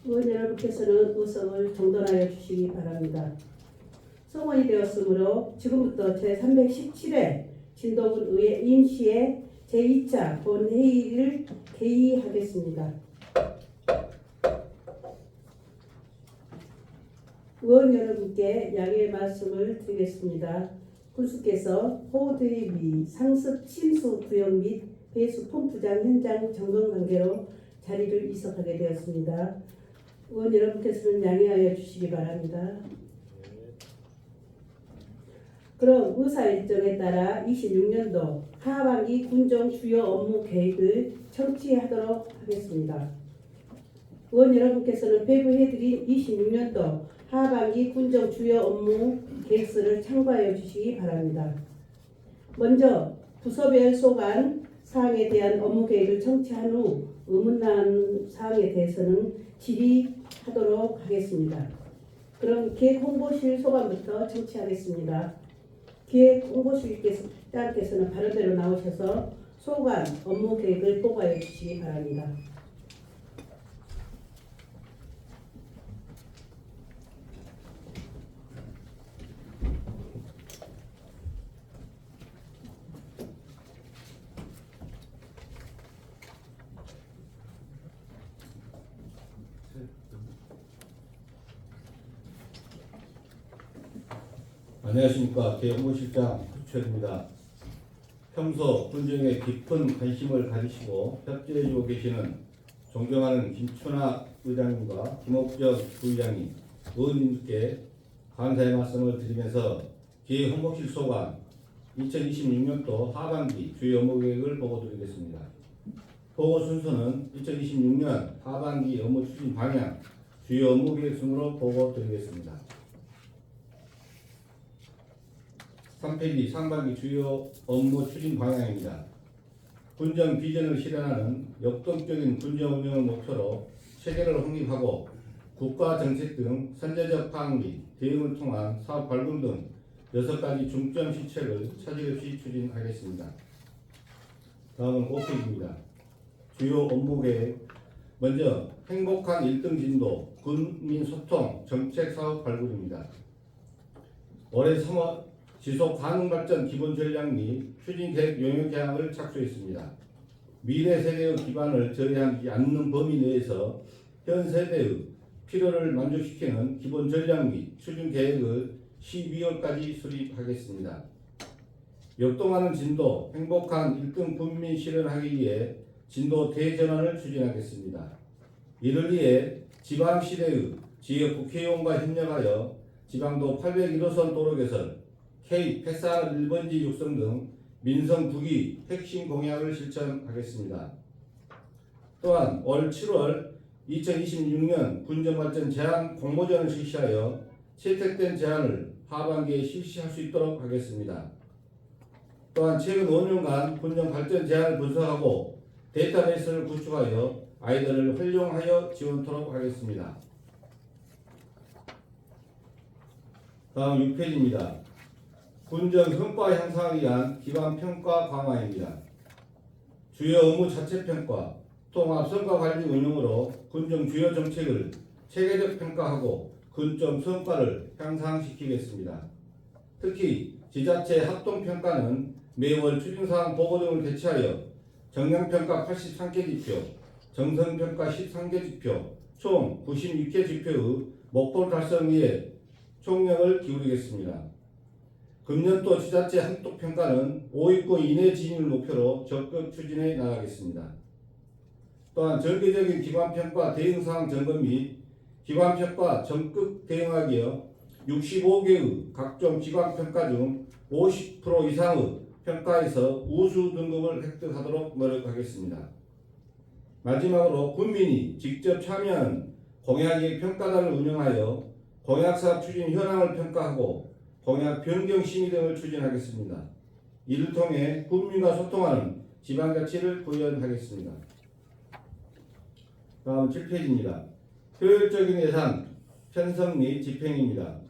의원 여러분께서는 의석을 정돈하여 주시기 바랍니다. 성원이 되었으므로 지금부터 제317회 진도군 의회 임시의 제2차 본회의를 개의하겠습니다. 의원 여러분께 양해의 말씀을 드리겠습니다. 군수께서 호드의 미 상습 침수 구역 및 배수 펌프장 현장 점검 관계로 자리를 이석하게 되었습니다. 의원 여러분께서는 양해하여 주시기 바랍니다. 그럼 의사 일정에 따라 26년도 하반기 군정 주요 업무 계획을 청취하도록 하겠습니다. 의원 여러분께서는 배부해드린 26년도 하반기 군정 주요 업무 계획서를 참고하여 주시기 바랍니다. 먼저 부서별 소관 사항에 대한 업무 계획을 청취한 후 의문난 사항에 대해서는 질의하도록 하겠습니다. 그럼 기획 홍보실 소관부터 청취하겠습니다. 기획 홍보실장께서는 바로대로 나오셔서 소관 업무 계획을 보고해 주시기 바랍니다. 안녕하십니까. 기획홍보실장 후철입니다. 평소 군정에 깊은 관심을 가지시고 협조해주고 계시는 존경하는 김춘하 의장님과 김옥정 부의장님, 의원님께 감사의 말씀을 드리면서 기획홍보실 소관 2026년도 하반기 주요 업무 계획을 보고드리겠습니다. 보고 순서는 2026년 하반기 업무 추진 방향, 주요 업무 계획 순으로 보고드리겠습니다. 3페이지 상반기 주요 업무 추진 방향입니다. 군정 비전을 실현하는 역동적인 군정 운영을 목표로 체계를 확립하고 국가 정책 등 선제적 파악 및 대응을 통한 사업 발굴 등 6가지 중점 시책을 차질 없이 추진하겠습니다. 다음은 5페이지입니다. 주요 업무 계획. 먼저 행복한 1등 진도 군민 소통 정책 사업 발굴입니다. 올해 3월 지속 가능 발전 기본 전략 및 추진 계획 용역 개항을 착수했습니다. 미래 세대의 기반을 저해하지 않는 범위 내에서 현 세대의 필요를 만족시키는 기본 전략 및 추진 계획을 12월까지 수립하겠습니다. 역동하는 진도 행복한 1등 군민 실현하기 위해 진도 대전환을 추진하겠습니다. 이를 위해 지방시대의 지역 국회의원과 협력하여 지방도 801호선 도로 개선, K 폐사 1번지 육성 등 민성 9기 핵심 공약을 실천하겠습니다. 또한 올 7월 2026년 군정발전 제한 공모전을 실시하여 채택된 제안을 하반기에 실시할 수 있도록 하겠습니다. 또한 최근 5년간 군정발전 제안을 분석하고 데이터베이스를 구축하여 아이들을 활용하여 지원토록 하겠습니다. 다음 6페이지입니다. 군정 성과 향상을 위한 기관 평가 강화입니다. 주요 업무 자체 평가, 통합 성과 관리 운영으로 군정 주요 정책을 체계적 평가하고 군정 성과를 향상시키겠습니다. 특히 지자체 합동 평가는 매월 추진사항 보고 등을 개최하여 정량평가 83개 지표, 정성평가 13개 지표, 총 96개 지표의 목표 달성 위에 총력을 기울이겠습니다. 금년도 지자체 합동 평가는 5위권 이내 진입을 목표로 적극 추진해 나가겠습니다. 또한 정기적인 기관평가 대응사항 점검 및 기관평가 적극 대응하기 위해 65개의 각종 기관평가 중 50% 이상의 평가에서 우수 등급을 획득하도록 노력하겠습니다. 마지막으로 군민이 직접 참여하는 공약의 평가단을 운영하여 공약사업 추진 현황을 평가하고 공약 변경 심의 등을 추진하겠습니다. 이를 통해 군민과 소통하는 지방자치를 구현하겠습니다. 다음 7페이지입니다. 효율적인 예산 편성 및 집행입니다.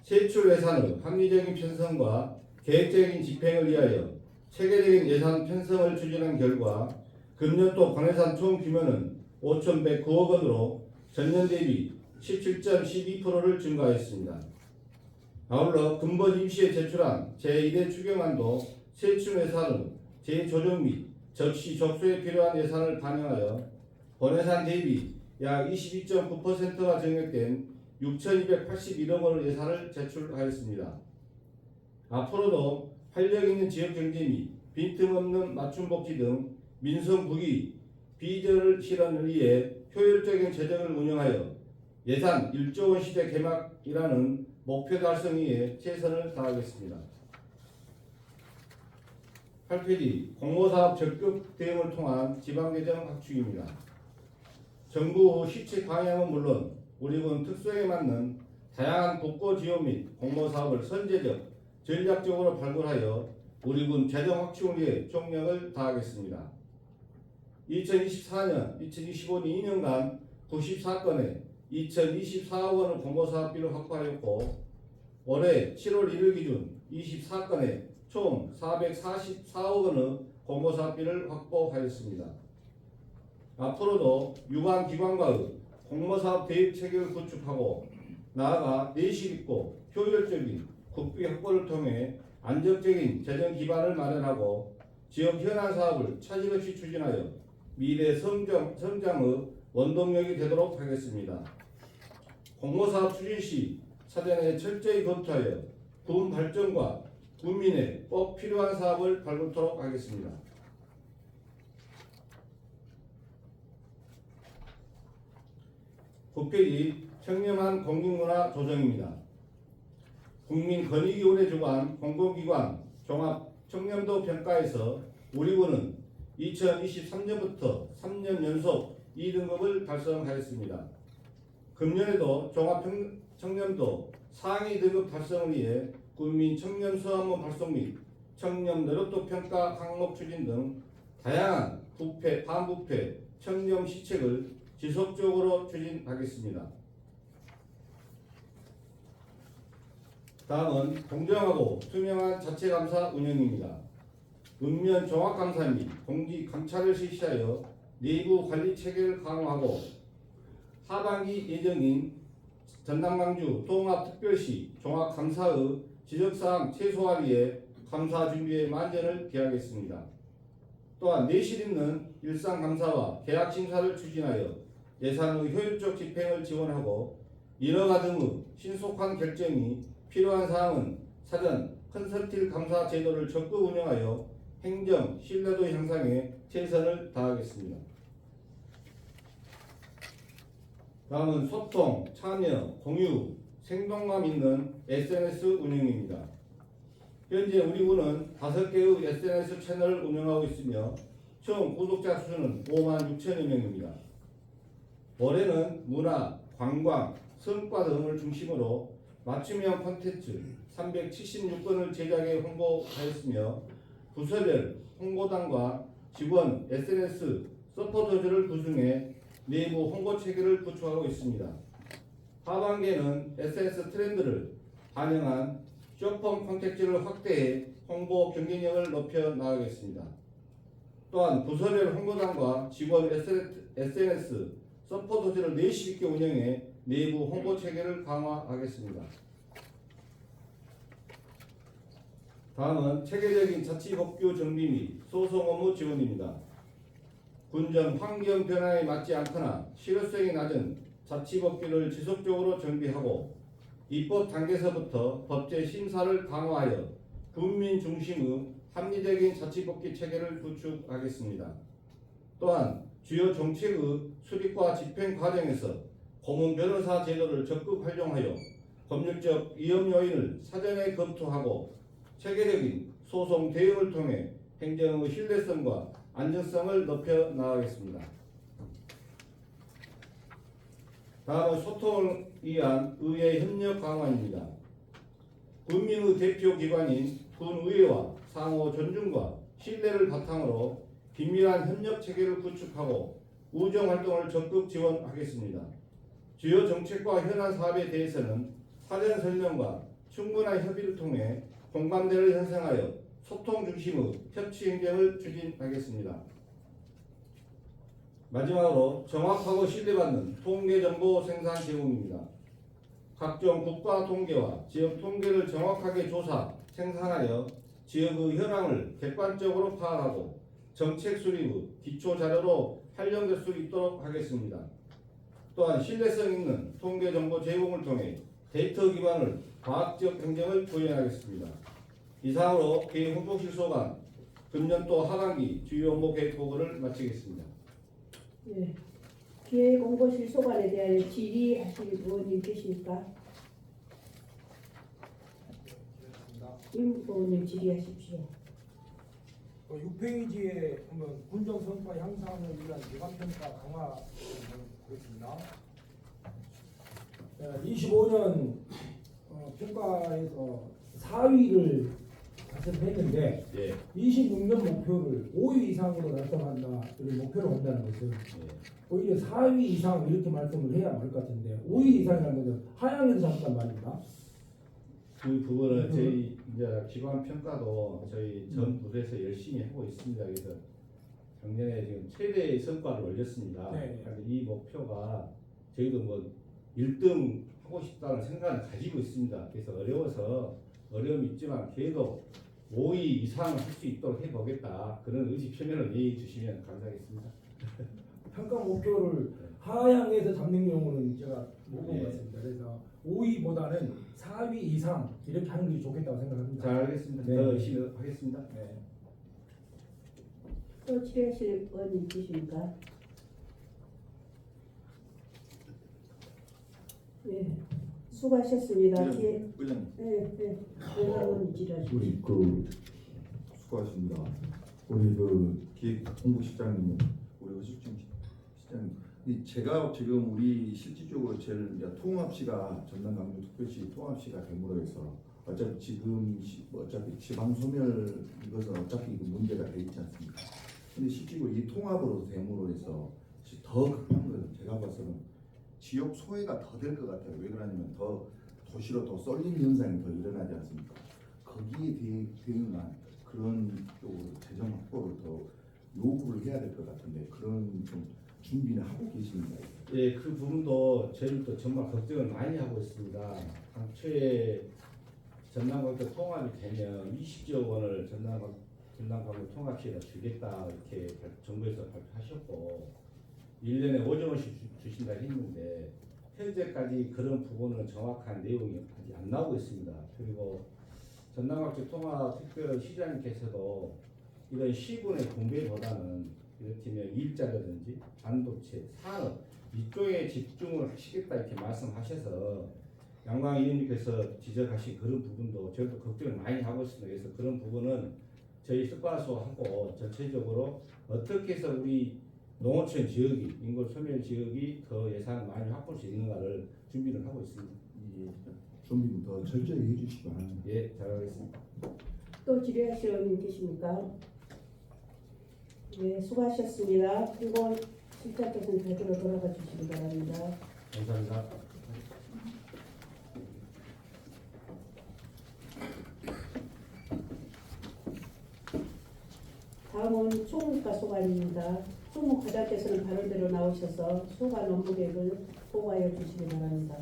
세출 예산의 합리적인 편성과 계획적인 집행을 위하여 체계적인 예산 편성을 추진한 결과 금년도 관예산 총 규모는 5,109억 원으로 전년 대비 17.12%를 증가했습니다. 아울러 근본 임시에 제출한 제1회 추경안도 세춤 예산은 재조정 및 적시 접수에 필요한 예산을 반영하여 본예산 대비 약 22.9%가 증액된 6,281억 원의 예산을 제출하였습니다. 앞으로도 활력 있는 지역 경제 및 빈틈없는 맞춤 복지 등 민생 부기 비전을 실현을 위해 효율적인 재정을 운영하여 예산 1조 원 시대 개막이라는 목표 달성 위에 최선을 다하겠습니다. 8페이지 공모사업 적극 대응을 통한 지방재정 확충입니다. 정부 시책 방향은 물론 우리 군 특성에 맞는 다양한 국고 지원 및 공모사업을 선제적, 전략적으로 발굴하여 우리 군 재정 확충을 위해 총력을 다하겠습니다. 2024년, 2025년 2년간 94건의 2024억 원의 공모사업비를 확보하였고 올해 7월 1일 기준 24건의 총 444억 원의 공모사업비를 확보하였습니다. 앞으로도 유관 기관과의 공모사업 대응 체계를 구축하고 나아가 내실 있고 효율적인 국비 확보를 통해 안정적인 재정 기반을 마련하고 지역 현안 사업을 차질 없이 추진하여 미래 성장의 원동력이 되도록 하겠습니다. 공모사업 추진 시 사전에 철저히 검토하여 군 발전과 국민의 꼭 필요한 사업을 발굴토록 하겠습니다. 국회의 청렴한 공익문화 조정입니다. 국민권익위원회 주관 공공기관 종합 청렴도 평가에서 우리 군은 2023년부터 3년 연속 2등급을 달성하였습니다. 금년에도 종합 청렴도 상위 등급 달성을 위해 국민 청렴 수화문 발송 및 청렴 노력도 평가 항목 추진 등 다양한 부패, 반부패, 청렴 시책을 지속적으로 추진하겠습니다. 다음은 공정하고 투명한 자체감사 운영입니다. 읍면 종합감사 및 공직 감찰을 실시하여 내부 관리 체계를 강화하고 하반기 예정인 전남광주 통합특별시 종합감사의 지적사항 최소화 위해 감사 준비에 만전을 기하겠습니다. 또한 내실 있는 일상감사와 계약심사를 추진하여 예산의 효율적 집행을 지원하고 인허가 등의 신속한 결정이 필요한 사항은 사전 컨설팅 감사 제도를 적극 운영하여 행정 신뢰도 향상에 최선을 다하겠습니다. 다음은 소통, 참여, 공유, 생동감 있는 SNS 운영입니다. 현재 우리 군은 5개의 SNS 채널을 운영하고 있으며 총 구독자 수는 5만 6천여 명입니다. 올해는 문화, 관광, 성과 등을 중심으로 맞춤형 콘텐츠 376건을 제작해 홍보하였으며 부서별 홍보단과 직원 SNS 서포터즈를 구성해 내부 홍보 체계를 구축하고 있습니다. 하반기에는 SNS 트렌드를 반영한 쇼폼 콘텐츠를 확대해 홍보 경쟁력을 높여 나가겠습니다. 또한 부서별 홍보단과 직원 SNS 서포터즈를 내실 있게 운영해 내부 홍보 체계를 강화하겠습니다. 다음은 체계적인 자치법규 정비 및 소송 업무 지원입니다. 군정 환경 변화에 맞지 않거나 실효성이 낮은 자치법규를 지속적으로 정비하고 입법 단계에서부터 법제 심사를 강화하여 국민 중심의 합리적인 자치법규 체계를 구축하겠습니다. 또한 주요 정책의 수립과 집행 과정에서 고문 변호사 제도를 적극 활용하여 법률적 위험 요인을 사전에 검토하고 체계적인 소송 대응을 통해 행정의 신뢰성과 안정성을 높여 나가겠습니다. 다음은 소통을 위한 의회 협력 강화입니다. 국민의 대표 기관인 군의회와 상호 존중과 신뢰를 바탕으로 긴밀한 협력 체계를 구축하고 우정 활동을 적극 지원하겠습니다. 주요 정책과 현안 사업에 대해서는 사전 설명과 충분한 협의를 통해 공감대를 형성하여 소통 중심의 협치 행정을 추진하겠습니다. 마지막으로 정확하고 신뢰받는 통계 정보 생산 제공입니다. 각종 국가 통계와 지역 통계를 정확하게 조사, 생산하여 지역의 현황을 객관적으로 파악하고 정책 수립 후 기초 자료로 활용될 수 있도록 하겠습니다. 또한 신뢰성 있는 통계 정보 제공을 통해 데이터 기반의 과학적 행정을 구현하겠습니다. 이상으로 개인홍보실소관 금년도 하반기 주요 업무 계획 보고를 마치겠습니다. 예. 기획공보실 소관에 대하여 질의하실 의원님 계십니까? 임 의원님 질의하십시오. 6페이지에 보면 군정 성과 향상을 위한 예방평가 강화 보겠습니다. 25년 평가에서 4위를 달성했는데 예. 26년 목표를 5위 이상으로 달성한다 이런 목표를 한다는 것은 예. 오히려 4위 이상 이렇게 말씀을 해야 할 것 같은데 5위 이상이라는 것은 하향해서 잠깐 말입니다. 그 부분은 저희 이제 기관 평가도 저희 전 부서에서 열심히 하고 있습니다. 그래서 작년에 지금 최대의 성과를 올렸습니다. 네. 그래서 이 목표가 저희도 뭐 1등 하고 싶다는 생각을 가지고 있습니다. 그래서 어려워서 어려움이 있지만 그래도 5위 이상을 할 수 있도록 해보겠다. 그런 의지 표명을 해 주시면 감사하겠습니다. 평가 목표를 하향해서 잡는 경우는 제가 못 본 예. 것 같습니다. 그래서 5위보다는 4위 이상 이렇게 하는 게 좋겠다고 생각합니다. 잘 알겠습니다. 네. 더 열심히 하겠습니다. 네. 또 질의하실 의원님 계십니까? 예. 수고하셨습니다. 의장님, 예, 예. 의원님 질의하십시오. 우리 수고하십니다. 우리 기획홍보실장님, 우리 허식중 실장님, 제가 지금 우리 실질적으로 제일 이제 통합시가 전남 강북 특별시 통합시가 됨으로 해서 어차피 지금 어차피 지방 소멸 이것은 어차피 그 문제가 돼 있지 않습니까? 근데 실질적으로 이 통합으로 됨으로 해서 더 급한 거는 제가 봐서는 지역 소외가 더 될 것 같아요. 왜 그러냐면 더 도시로 더 쏠림 현상이 더 일어나지 않습니까? 거기에 대응한 그런 쪽으로 재정 확보를 더 요구를 해야 될 것 같은데 그런 좀 준비는 하고 계십니다. 예, 그 부분도 저희도 정말 걱정을 많이 하고 있습니다. 당초에 전남광역 통합이 되면 20조 원을 전남광역 통합시에다 주겠다 이렇게 정부에서 발표하셨고 1년에 5조 원씩 주신다 했는데 현재까지 그런 부분은 정확한 내용이 아직 안 나오고 있습니다. 그리고 전남광역 통합특별시장님께서도 이런 시군의 공개보다는 이를테면 일자라든지 반도체, 산업 이쪽에 집중을 하시겠다 이렇게 말씀하셔서 양광 의원님께서 지적하신 그런 부분도 저희도 걱정을 많이 하고 있습니다. 그래서 그런 부분은 저희 습관소하고 전체적으로 어떻게 해서 우리 농어촌 지역이 인구 소멸 지역이 더 예산을 많이 확보할 수 있는가를 준비를 하고 있습니다. 예, 준비는 더 철저히 해주시기 바랍니다. 예, 잘하겠습니다. 또 질의하실 의원님 계십니까? 네, 수고하셨습니다. 홍보 실장께서는 자리로 돌아가 주시기 바랍니다. 감사합니다. 다음은 총무과 소관입니다. 총무 과장께서는 발언대로 나오셔서 소관 업무 계획을 보고하여 주시기 바랍니다.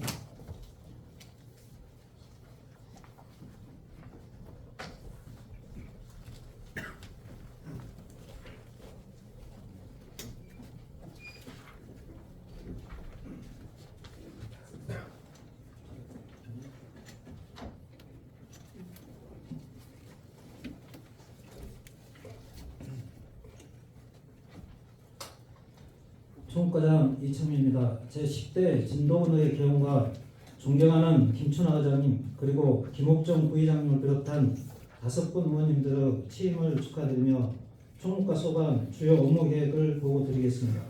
총무과장 이청민입니다. 제10대 진도군의 개원과 존경하는 김춘하 의장님 그리고 김옥정 부의장님을 비롯한 5분 의원님들의 취임을 축하드리며 총무과 소관 주요 업무 계획을 보고드리겠습니다.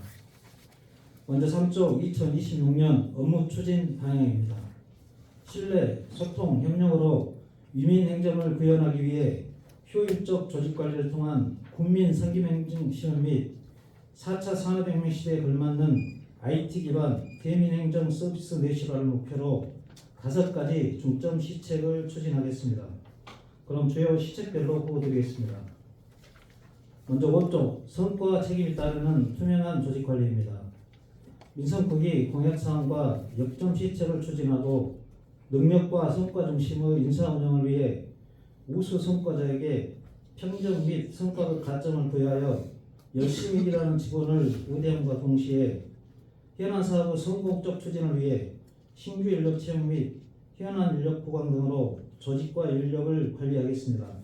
먼저 3쪽 2026년 업무 추진 방향입니다. 신뢰, 소통, 협력으로 위민 행정을 구현하기 위해 효율적 조직 관리를 통한 국민 상임행정 실현 및 4차 산업혁명 시대에 걸맞는 IT 기반 대민행정 서비스 내실화를 목표로 5가지 중점 시책을 추진하겠습니다. 그럼 주요 시책별로 보고드리겠습니다. 먼저 5조 성과와 책임이 따르는 투명한 조직 관리입니다. 민선국이 공약사항과 역점 시책을 추진하고 능력과 성과 중심의 인사 운영을 위해 우수 성과자에게 평점 및 성과급 가점을 부여하여 열심히 일하는 직원을 우대함과 동시에 현안 사업의 성공적 추진을 위해 신규 인력 채용 및 현안 인력 보강 등으로 조직과 인력을 관리하겠습니다.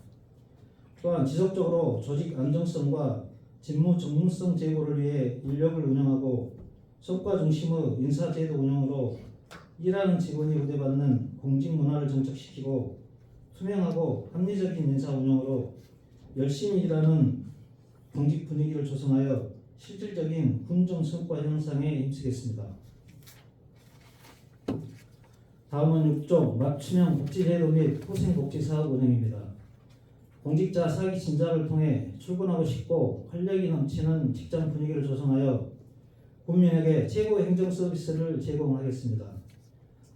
또한 지속적으로 조직 안정성과 직무 전문성 제고를 위해 인력을 운영하고 성과 중심의 인사제도 운영으로 일하는 직원이 우대받는 공직 문화를 정착시키고 투명하고 합리적인 인사 운영으로 열심히 일하는 공직 분위기를 조성하여 실질적인 군정 성과 향상에 힘쓰겠습니다. 다음은 6조 맞춤형 복지제도 및 후생복지사업 운영입니다. 공직자 사기 진작을 통해 출근하고 싶고 활력이 넘치는 직장 분위기를 조성하여 국민에게 최고의 행정 서비스를 제공하겠습니다.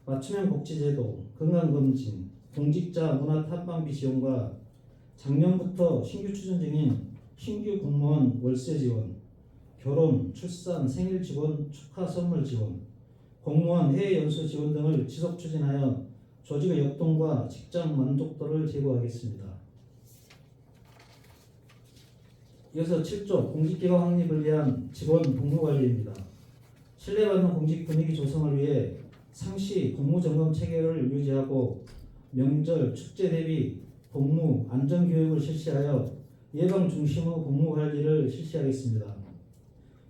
맞춤형 복지제도, 건강검진, 공직자 문화 탑방비 지원과 작년부터 신규 추진 중인 신규 공무원 월세 지원, 결혼, 출산, 생일 지원, 축하 선물 지원, 공무원 해외 연수 지원 등을 지속 추진하여 조직의 역동과 직장 만족도를 제고하겠습니다. 이어서 7조 공직기관 확립을 위한 직원 복무관리입니다. 신뢰받는 공직 분위기 조성을 위해 상시 복무점검 체계를 유지하고 명절, 축제 대비 복무 안전교육을 실시하여 예방 중심의 복무관리를 실시하겠습니다.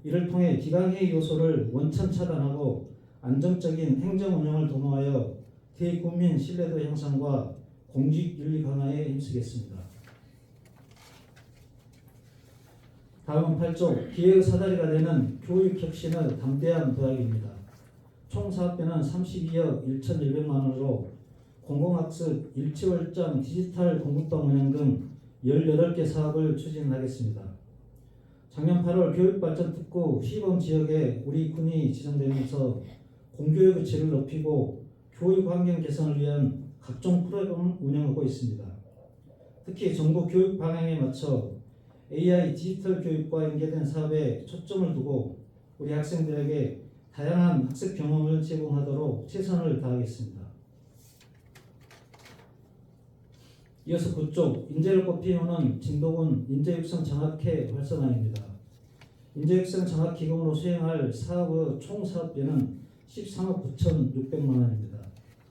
이를 통해 기강회의 요소를 원천 차단하고 안정적인 행정 운영을 도모하여 대국민 신뢰도 향상과 공직윤리 강화에 힘쓰겠습니다. 다음은 8조 기회의 사다리가 되는 교육혁신의 담대한 도약입니다. 총 사업비는 32억 1,100만 원으로 공공학습, 일치월장, 디지털 공부방 운영 등 18개 사업을 추진하겠습니다. 작년 8월 교육발전특구 시범지역에 우리 군이 지정되면서 공교육의 질을 높이고 교육 환경 개선을 위한 각종 프로그램을 운영하고 있습니다. 특히 정부 교육 방향에 맞춰 AI 디지털 교육과 연계된 사업에 초점을 두고 우리 학생들에게 다양한 학습 경험을 제공하도록 최선을 다하겠습니다. 이어서 9조 인재를 꼽히는 진도군 인재육성 장학회 활성화입니다. 인재육성 장학기금으로 수행할 사업의 총 사업비는 13억 9,600만 원입니다.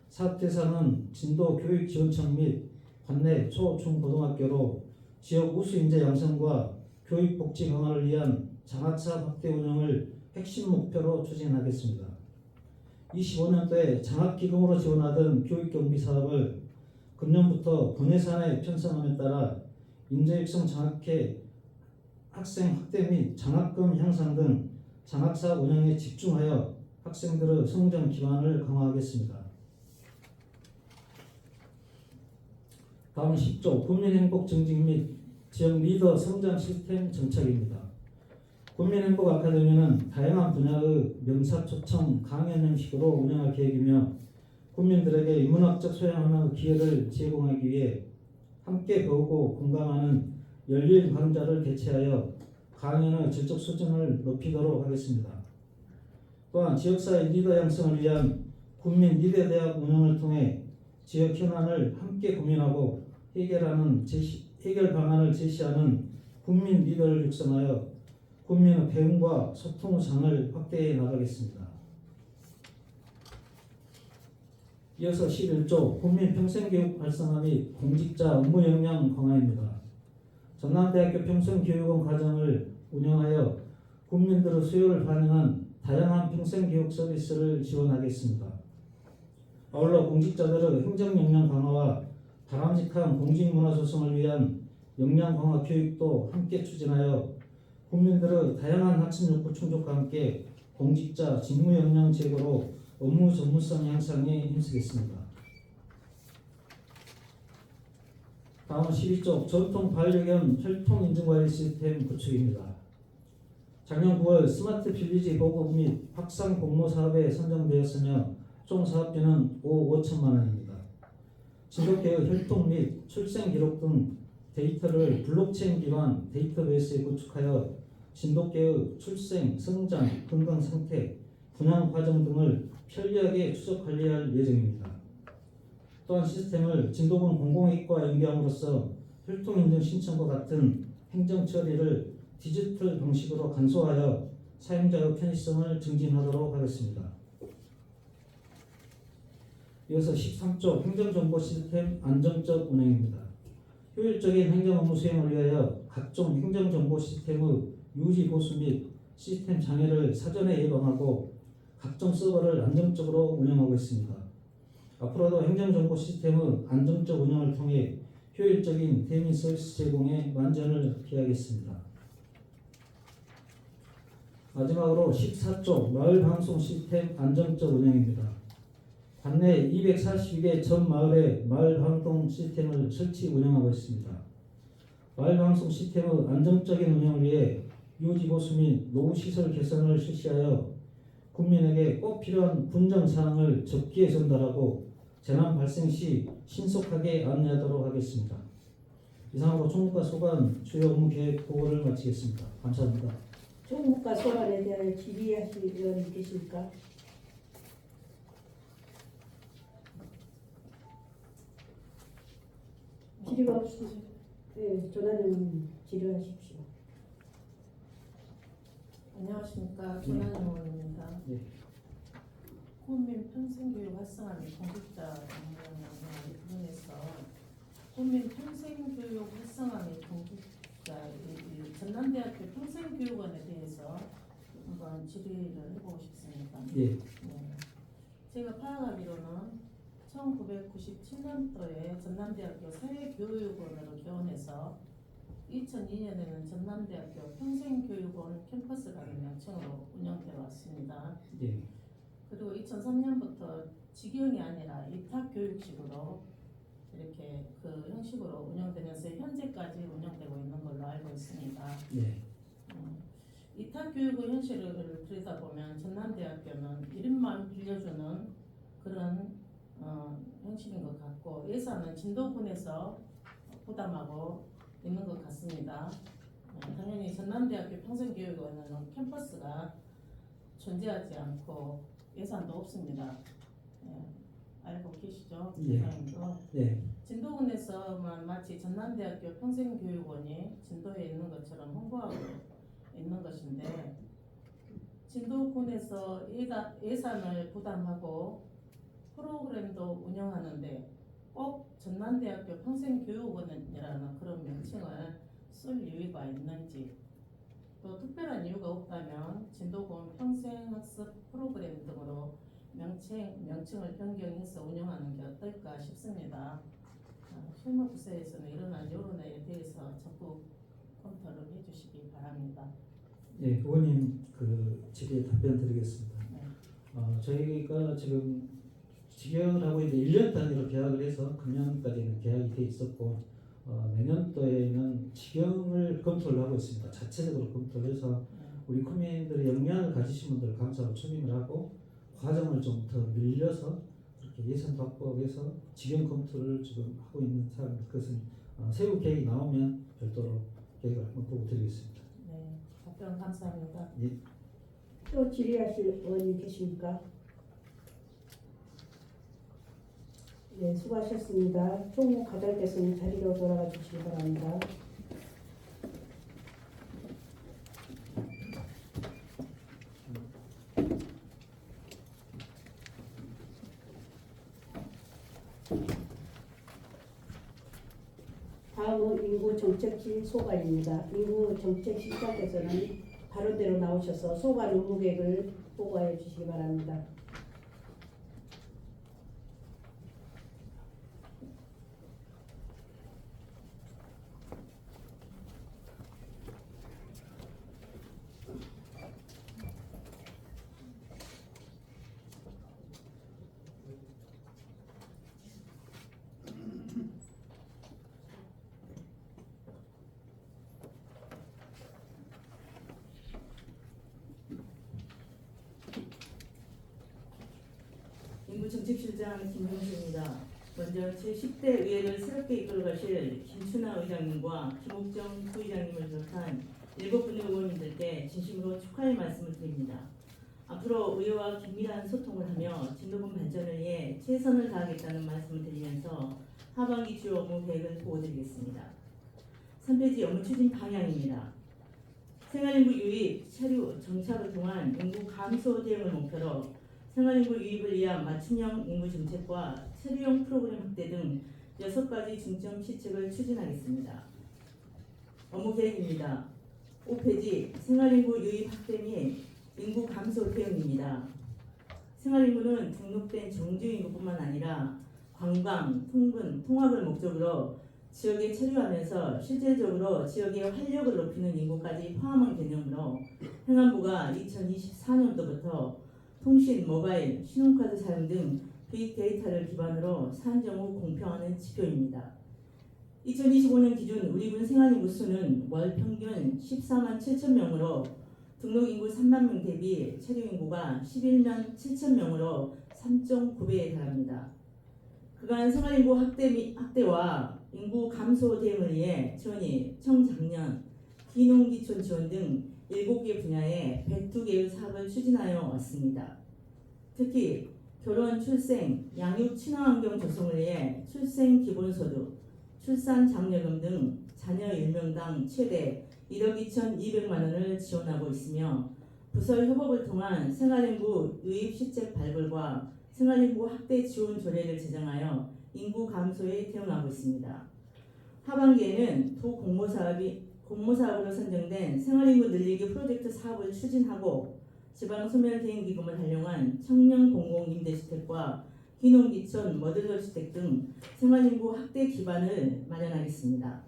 사업 대상은 진도 교육지원청 및 관내 초, 중, 고등학교로 지역 우수 인재 양성과 교육 복지 강화를 위한 장학사업 확대 운영을 핵심 목표로 추진하겠습니다. 25년도에 장학기금으로 지원하던 교육경비 사업을 금년부터 본예산에 편성함에 따라 인재육성 장학회 학생 확대 및 장학금 향상 등 장학사업 운영에 집중하여 학생들의 성장 기반을 강화하겠습니다. 다음은 10조 국민행복 증진 및 지역 리더 성장 시스템 정착입니다. 국민행복 아카데미는 다양한 분야의 명사 초청 강연 형식으로 운영할 계획이며 국민들에게 인문학적 소양하는 기회를 제공하기 위해 함께 배우고 공감하는 열린 강좌를 개최하여 강연의 질적 수준을 높이도록 하겠습니다. 또한 지역사회 리더 양성을 위한 국민 리더 대학 운영을 통해 지역 현안을 함께 고민하고 해결 방안을 제시하는 국민 리더를 육성하여 국민의 배움과 소통의 장을 확대해 나가겠습니다. 이어서 11조 국민 평생교육 활성화 및 공직자 업무 역량 강화입니다. 전남대학교 평생교육원 과정을 운영하여 국민들의 수요를 반영한 다양한 평생교육 서비스를 지원하겠습니다. 아울러 공직자들의 행정 역량 강화와 바람직한 공직문화 조성을 위한 역량 강화 교육도 함께 추진하여 국민들의 다양한 학습 욕구 충족과 함께 공직자 직무 역량 제고로 업무 전문성 향상에 힘쓰겠습니다. 다음은 12조 전통 반려견 혈통 인증관리 시스템 구축입니다. 작년 9월 스마트 빌리지 보급 및 확산 공모 사업에 선정되었으며 총 사업비는 5억 5천만 원입니다. 진돗개의 혈통 및 출생 기록 등 데이터를 블록체인 기반 데이터베이스에 구축하여 진돗개의 출생, 성장, 건강 상태, 분양 과정 등을 편리하게 추적 관리할 예정입니다. 또한 시스템을 진도군 공공이익과 연계함으로써 혈통인증 신청과 같은 행정 처리를 디지털 방식으로 간소화하여 사용자의 편의성을 증진하도록 하겠습니다. 이어서 13조 행정정보 시스템 안정적 운영입니다. 효율적인 행정 업무 수행을 위하여 각종 행정정보 시스템의 유지 보수 및 시스템 장애를 사전에 예방하고 각종 서버를 안정적으로 운영하고 있습니다. 앞으로도 행정정보 시스템의 안정적 운영을 통해 효율적인 대민 서비스 제공에 만전을 기하겠습니다. 마지막으로 14조 마을방송 시스템 안정적 운영입니다. 관내 242개 전 마을에 마을방송 시스템을 설치 운영하고 있습니다. 마을방송 시스템의 안정적인 운영을 위해 유지보수 및 노후시설 개선을 실시하여 국민에게 꼭 필요한 분정사항을 적기에 전달하고 재난 발생 시 신속하게 안내하도록 하겠습니다. 이상으로 총무과 소관 주요 업무 계획 보고를 마치겠습니다. 감사합니다. 총무과 소관에 대하여 질의하실 의원이 계십니까? 질의가 없으시죠? 네, 조난영 질의하십시오. 안녕하십니까. 조난영 의원입니다. 네. 국민 평생교육 활성화 및 공급자 운영을 부분에서 국민 평생교육 활성화 및 공급자 이 전남대학교 평생교육원에 대해서 한번 질의를 해보고 싶습니다. 예. 네. 제가 파악하기로는 1997년도에 전남대학교 사회교육원으로 개원해서 2002년에는 전남대학교 평생교육원 캠퍼스라는 명칭으로 운영되어 왔습니다. 예. 그리고 2003년부터 직영이 아니라 위탁교육식으로 이렇게 그 형식으로 운영되면서 현재까지 운영되고 있는 걸로 알고 있습니다. 예. 위탁교육의 현실을 들여다보면 전남대학교는 1인만 빌려주는 그런 형식인 것 같고 예산은 진도군에서 부담하고 있는 것 같습니다. 당연히 전남대학교 평생교육원은 캠퍼스가 존재하지 않고 예산도 없습니다. 알고 계시죠? 예. 예. 진도군에서만 마치 전남대학교 평생교육원이 진도에 있는 것처럼 홍보하고 있는 것인데 진도군에서 예산을 부담하고 프로그램도 운영하는데 꼭 전남대학교 평생교육원이라는 그런 명칭을 쓸 이유가 있는지 또 특별한 이유가 없다면 진도군 평생학습 프로그램 등으로 명칭을 변경해서 운영하는 게 어떨까 싶습니다. 실무부서에서는 이러한 여론에 대해서 적극 검토를 해주시기 바랍니다. 예, 의원님 그 질의에 답변 드리겠습니다. 네. 저희가 지금 직영을 하고 이제 1년 단위로 계약을 해서 금년까지는 계약이 돼 있었고 내년도에는 직영을 검토를 하고 있습니다. 자체적으로 검토를 해서 우리 국민들의 역량을 가지신 분들 감사로 초빙을 하고 과정을 좀 더 늘려서 그렇게 예산도 확보해서 직영 검토를 지금 하고 있는 상황입니다. 그것은 세부 계획이 나오면 별도로 계획을 한번 보고 드리겠습니다. 네, 답변 감사합니다. 예. 또 질의하실 의원이 계십니까? 네, 수고하셨습니다. 총무 과장께서는 자리로 돌아가 주시기 바랍니다. 다음은 인구정책실 소관입니다. 인구정책실장께서는 바로대로 나오셔서 소관 업무 계획을 보고하여 주시기 바랍니다. 인구정책실장 김경수입니다. 먼저 제10대 의회를 새롭게 이끌어가실 김춘하 의장님과 김옥정 부의장님을 비롯한 7분의 의원님들께 진심으로 축하의 말씀을 드립니다. 앞으로 의회와 긴밀한 소통을 하며 진도군 발전을 위해 최선을 다하겠다는 말씀을 드리면서 하반기 주요 업무 계획을 보고드리겠습니다. 3페이지 업무 추진 방향입니다. 생활인구 유입, 체류, 정착을 통한 인구 감소 대응을 목표로 생활인구 유입을 위한 맞춤형 인구 정책과 체류형 프로그램 확대 등 6가지 중점 시책을 추진하겠습니다. 업무 계획입니다. 5페이지 생활인구 유입 확대 및 인구 감소 대응입니다. 생활인구는 등록된 정주인구뿐만 아니라 관광, 통근, 통학을 목적으로 지역에 체류하면서 실질적으로 지역의 활력을 높이는 인구까지 포함한 개념으로 행안부가 2024년도부터 통신, 모바일, 신용카드 사용 등 빅데이터를 기반으로 산정 후 공표하는 지표입니다. 2025년 기준 우리 군 생활인구 수는 월 평균 14만 7천 명으로 등록인구 3만 명 대비 체류인구가 11만 7천 명으로 3.9배에 달합니다. 그간 생활인구 확대와 인구 감소 대응을 위해 지원이 청작년, 기농기촌 지원 등 7개 분야에 102개의 사업을 추진하여 왔습니다. 특히 결혼, 출생, 양육 친화환경 조성을 위해 출생기본소득, 출산장려금 등 자녀 1명당 최대 1억 2,200만 원을 지원하고 있으며 부서 협업을 통한 생활인구 유입 시책 발굴과 생활인구 확대 지원 조례를 제정하여 인구 감소에 대응하고 있습니다. 하반기에는 도 공모사업으로 선정된 생활인구 늘리기 프로젝트 사업을 추진하고 지방소멸대행기금을 활용한 청년 공공임대주택과 기농기촌 모듈러주택 등 생활인구 확대 기반을 마련하겠습니다.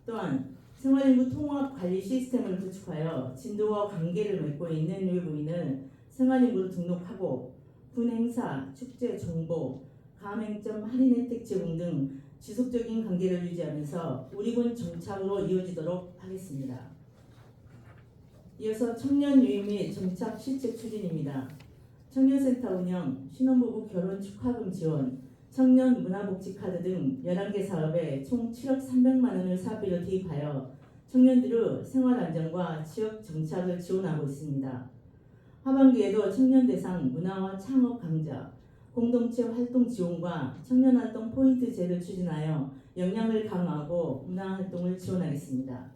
또한 생활인구 통합관리 시스템을 구축하여 진도와 관계를 맺고 있는 외부인을 생활인구로 등록하고 군 행사, 축제, 정보, 가맹점 할인 혜택 제공 등 지속적인 관계를 유지하면서 우리 군 정착으로 이어지도록 하겠습니다. 이어서 청년 유입 및 정착 시책 추진입니다. 청년센터 운영, 신혼부부 결혼 축하금 지원, 청년 문화복지 카드 등 11개 사업에 총 7억 300만 원을 사업비로 투입하여 청년들의 생활 안정과 지역 정착을 지원하고 있습니다. 하반기에도 청년 대상 문화와 창업 강좌, 공동체 활동 지원과 청년활동 포인트제를 추진하여 역량을 강화하고 문화활동을 지원하겠습니다.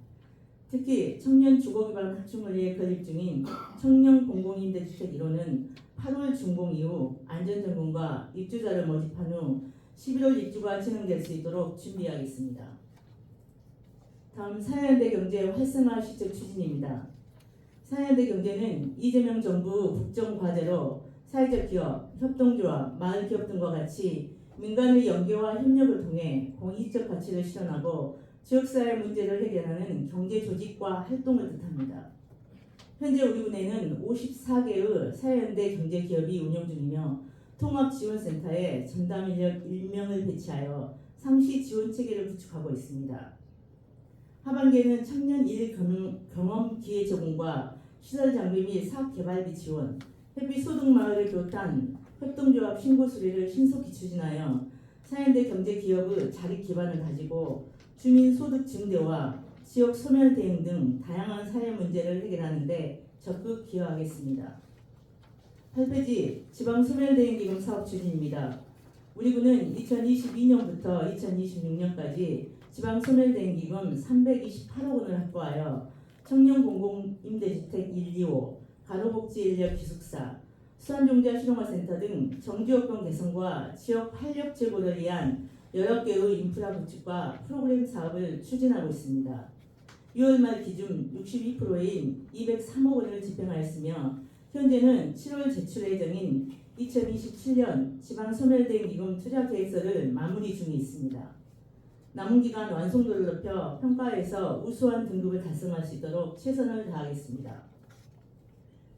특히 청년 주거기반 확충을 위해 건립 중인 청년 공공임대주택 1호는 8월 준공 이후 안전점검과 입주자를 모집한 후 11월 입주가 진행될 수 있도록 준비하겠습니다. 다음 사회연대 경제 활성화 시책 추진입니다. 사회연대 경제는 이재명 정부 국정과제로 사회적 기업, 협동조합, 마을기업 등과 같이 민간의 연계와 협력을 통해 공익적 가치를 실현하고 지역사회 문제를 해결하는 경제조직과 활동을 뜻합니다. 현재 우리 군에는 54개의 사회연대 경제기업이 운영 중이며 통합지원센터에 전담 인력 1명을 배치하여 상시 지원 체계를 구축하고 있습니다. 하반기에는 청년 일 경험 기회 제공과 시설 장비 및 사업 개발비 지원, 햇빛 소득 마을을 비롯한 협동조합 신고 수리를 신속히 추진하여 사회연대 경제기업의 자립 기반을 가지고 주민 소득 증대와 지역 소멸 대응 등 다양한 사회 문제를 해결하는 데 적극 기여하겠습니다. 8페이지 지방 소멸 대응 기금 사업 추진입니다. 우리 군은 2022년부터 2026년까지 지방 소멸 대응 기금 328억 원을 확보하여 청년 공공임대주택 1, 2호, 가로복지 인력 기숙사, 수완종자 실용화센터 등 정주여건 개선과 지역 활력 제고를 위한 여러 개의 인프라 구축과 프로그램 사업을 추진하고 있습니다. 6월 말 기준 62%인 203억 원을 집행하였으며 현재는 7월 제출 예정인 2027년 지방소멸대응기금 투자계획서를 마무리 중에 있습니다. 남은 기간 완성도를 높여 평가에서 우수한 등급을 달성할 수 있도록 최선을 다하겠습니다.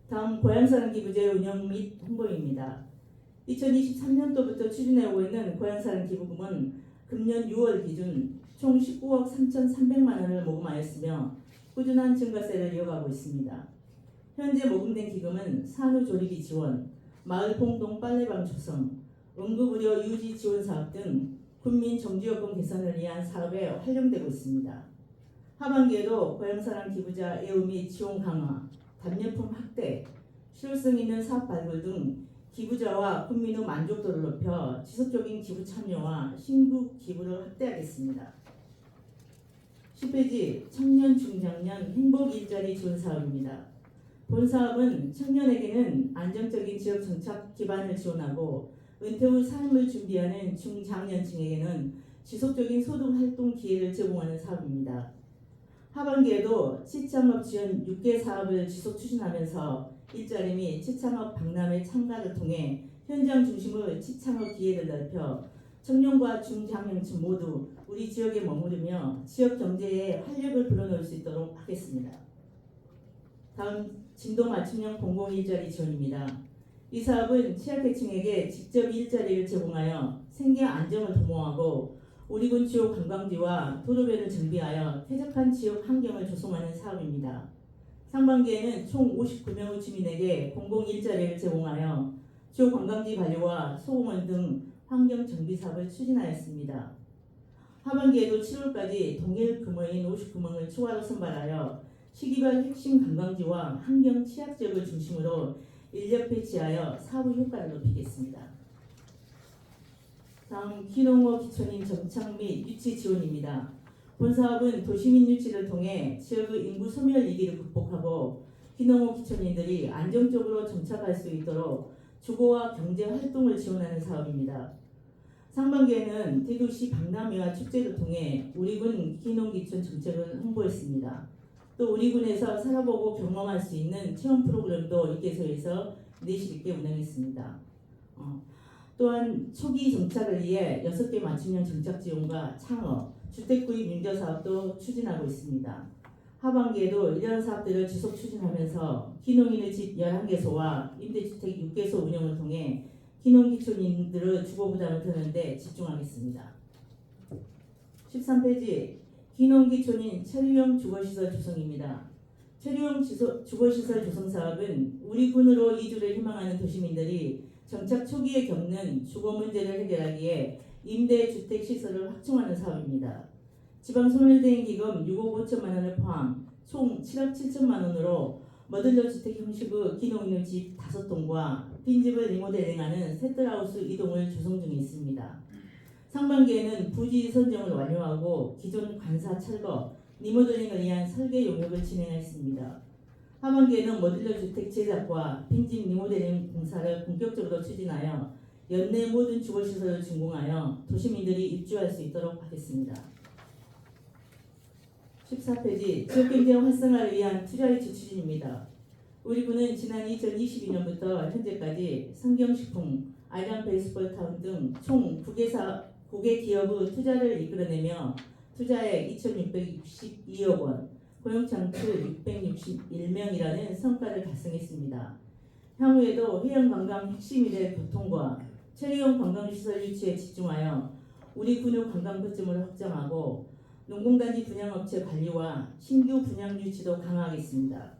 다음 고향사랑기부제 운영 및 홍보입니다. 2023년도부터 추진해오고 있는 고향사랑기부금은 금년 6월 기준 총 19억 3,300만 원을 모금하였으며 꾸준한 증가세를 이어가고 있습니다. 현재 모금된 기금은 산후조리비 지원, 마을공동 빨래방 조성, 응급의료 유지 지원 사업 등 군민 정주여건 개선을 위한 사업에 활용되고 있습니다. 하반기에도 고향사랑 기부자 애우 및 지원 강화, 답례품 확대, 실효성 있는 사업 발굴 등 기부자와 국민의 만족도를 높여 지속적인 기부 참여와 신규 기부를 확대하겠습니다. 10페이지 청년 중장년 행복 일자리 지원 사업입니다. 본 사업은 청년에게는 안정적인 지역 정착 기반을 지원하고 은퇴 후 삶을 준비하는 중장년층에게는 지속적인 소득 활동 기회를 제공하는 사업입니다. 하반기에도 시창업 지원 6개 사업을 지속 추진하면서 일자리 및 시창업 박람회 참가를 통해 현장 중심의 시창업 기회를 넓혀 청년과 중장년층 모두 우리 지역에 머무르며 지역 경제에 활력을 불어넣을 수 있도록 하겠습니다. 다음 진도 맞춤형 공공일자리 지원입니다. 이 사업은 취약계층에게 직접 일자리를 제공하여 생계 안정을 도모하고 우리 군 주요 관광지와 도로변을 정비하여 쾌적한 지역 환경을 조성하는 사업입니다. 상반기에는 총 59명의 주민에게 공공일자리를 제공하여 주요 관광지 관리와 소공원 등 환경 정비 사업을 추진하였습니다. 하반기에도 7월까지 동일 규모인 59명을 추가로 선발하여 시기별 핵심 관광지와 환경 취약 지역을 중심으로 인력 배치하여 사업 효과를 높이겠습니다. 다음 기농업 기촌인 정착 및 유치 지원입니다. 본 사업은 도시민 유치를 통해 지역의 인구 소멸 위기를 극복하고 기농업 기촌인들이 안정적으로 정착할 수 있도록 주거와 경제 활동을 지원하는 사업입니다. 상반기에는 대도시 박람회와 축제를 통해 우리 군 기농기촌 정책을 홍보했습니다. 또 우리 군에서 살아보고 경험할 수 있는 체험 프로그램도 이 개소에서 내실 있게 운영했습니다. 또한 초기 정착을 위해 6개 맞춤형 정착 지원과 창업, 주택 구입 윤려 사업도 추진하고 있습니다. 하반기에도 이러한 사업들을 지속 추진하면서 기농인의 집 11개소와 임대주택 6개소 운영을 통해 기농기촌인들의 주거 부담을 드는 데 집중하겠습니다. 13페이지 기농기촌인 체류형 주거시설 조성입니다. 체류형 주거시설 조성 사업은 우리 군으로 이주를 희망하는 도시민들이 정착 초기에 겪는 주거 문제를 해결하기에 임대주택 시설을 확충하는 사업입니다. 지방소멸대행기금 6억 5천만 원을 포함 총 7억 7천만 원으로 머들러 주택 형식의 기농인의 집 5동과 빈집을 리모델링하는 세트하우스 2동을 조성 중에 있습니다. 상반기에는 부지 선정을 완료하고 기존 관사 철거, 리모델링을 위한 설계 용역을 진행했습니다. 하반기에는 머들러 주택 제작과 빈집 리모델링 공사를 본격적으로 추진하여 연내 모든 주거시설을 준공하여 도시민들이 입주할 수 있도록 하겠습니다. 14페이지 지역경제 활성화를 위한 투자유치 추진입니다. 우리 군은 지난 2022년부터 현재까지 성경식품, 아이란 베이스볼 타운 등 총 9개 기업의 투자를 이끌어내며 투자액 2,662억 원, 고용창출 661명이라는 성과를 달성했습니다. 향후에도 해양관광 핵심이 될 교통과 체류형 관광시설 유치에 집중하여 우리 군의 관광 거점을 확장하고 농공단지 분양업체 관리와 신규 분양 유치도 강화하겠습니다.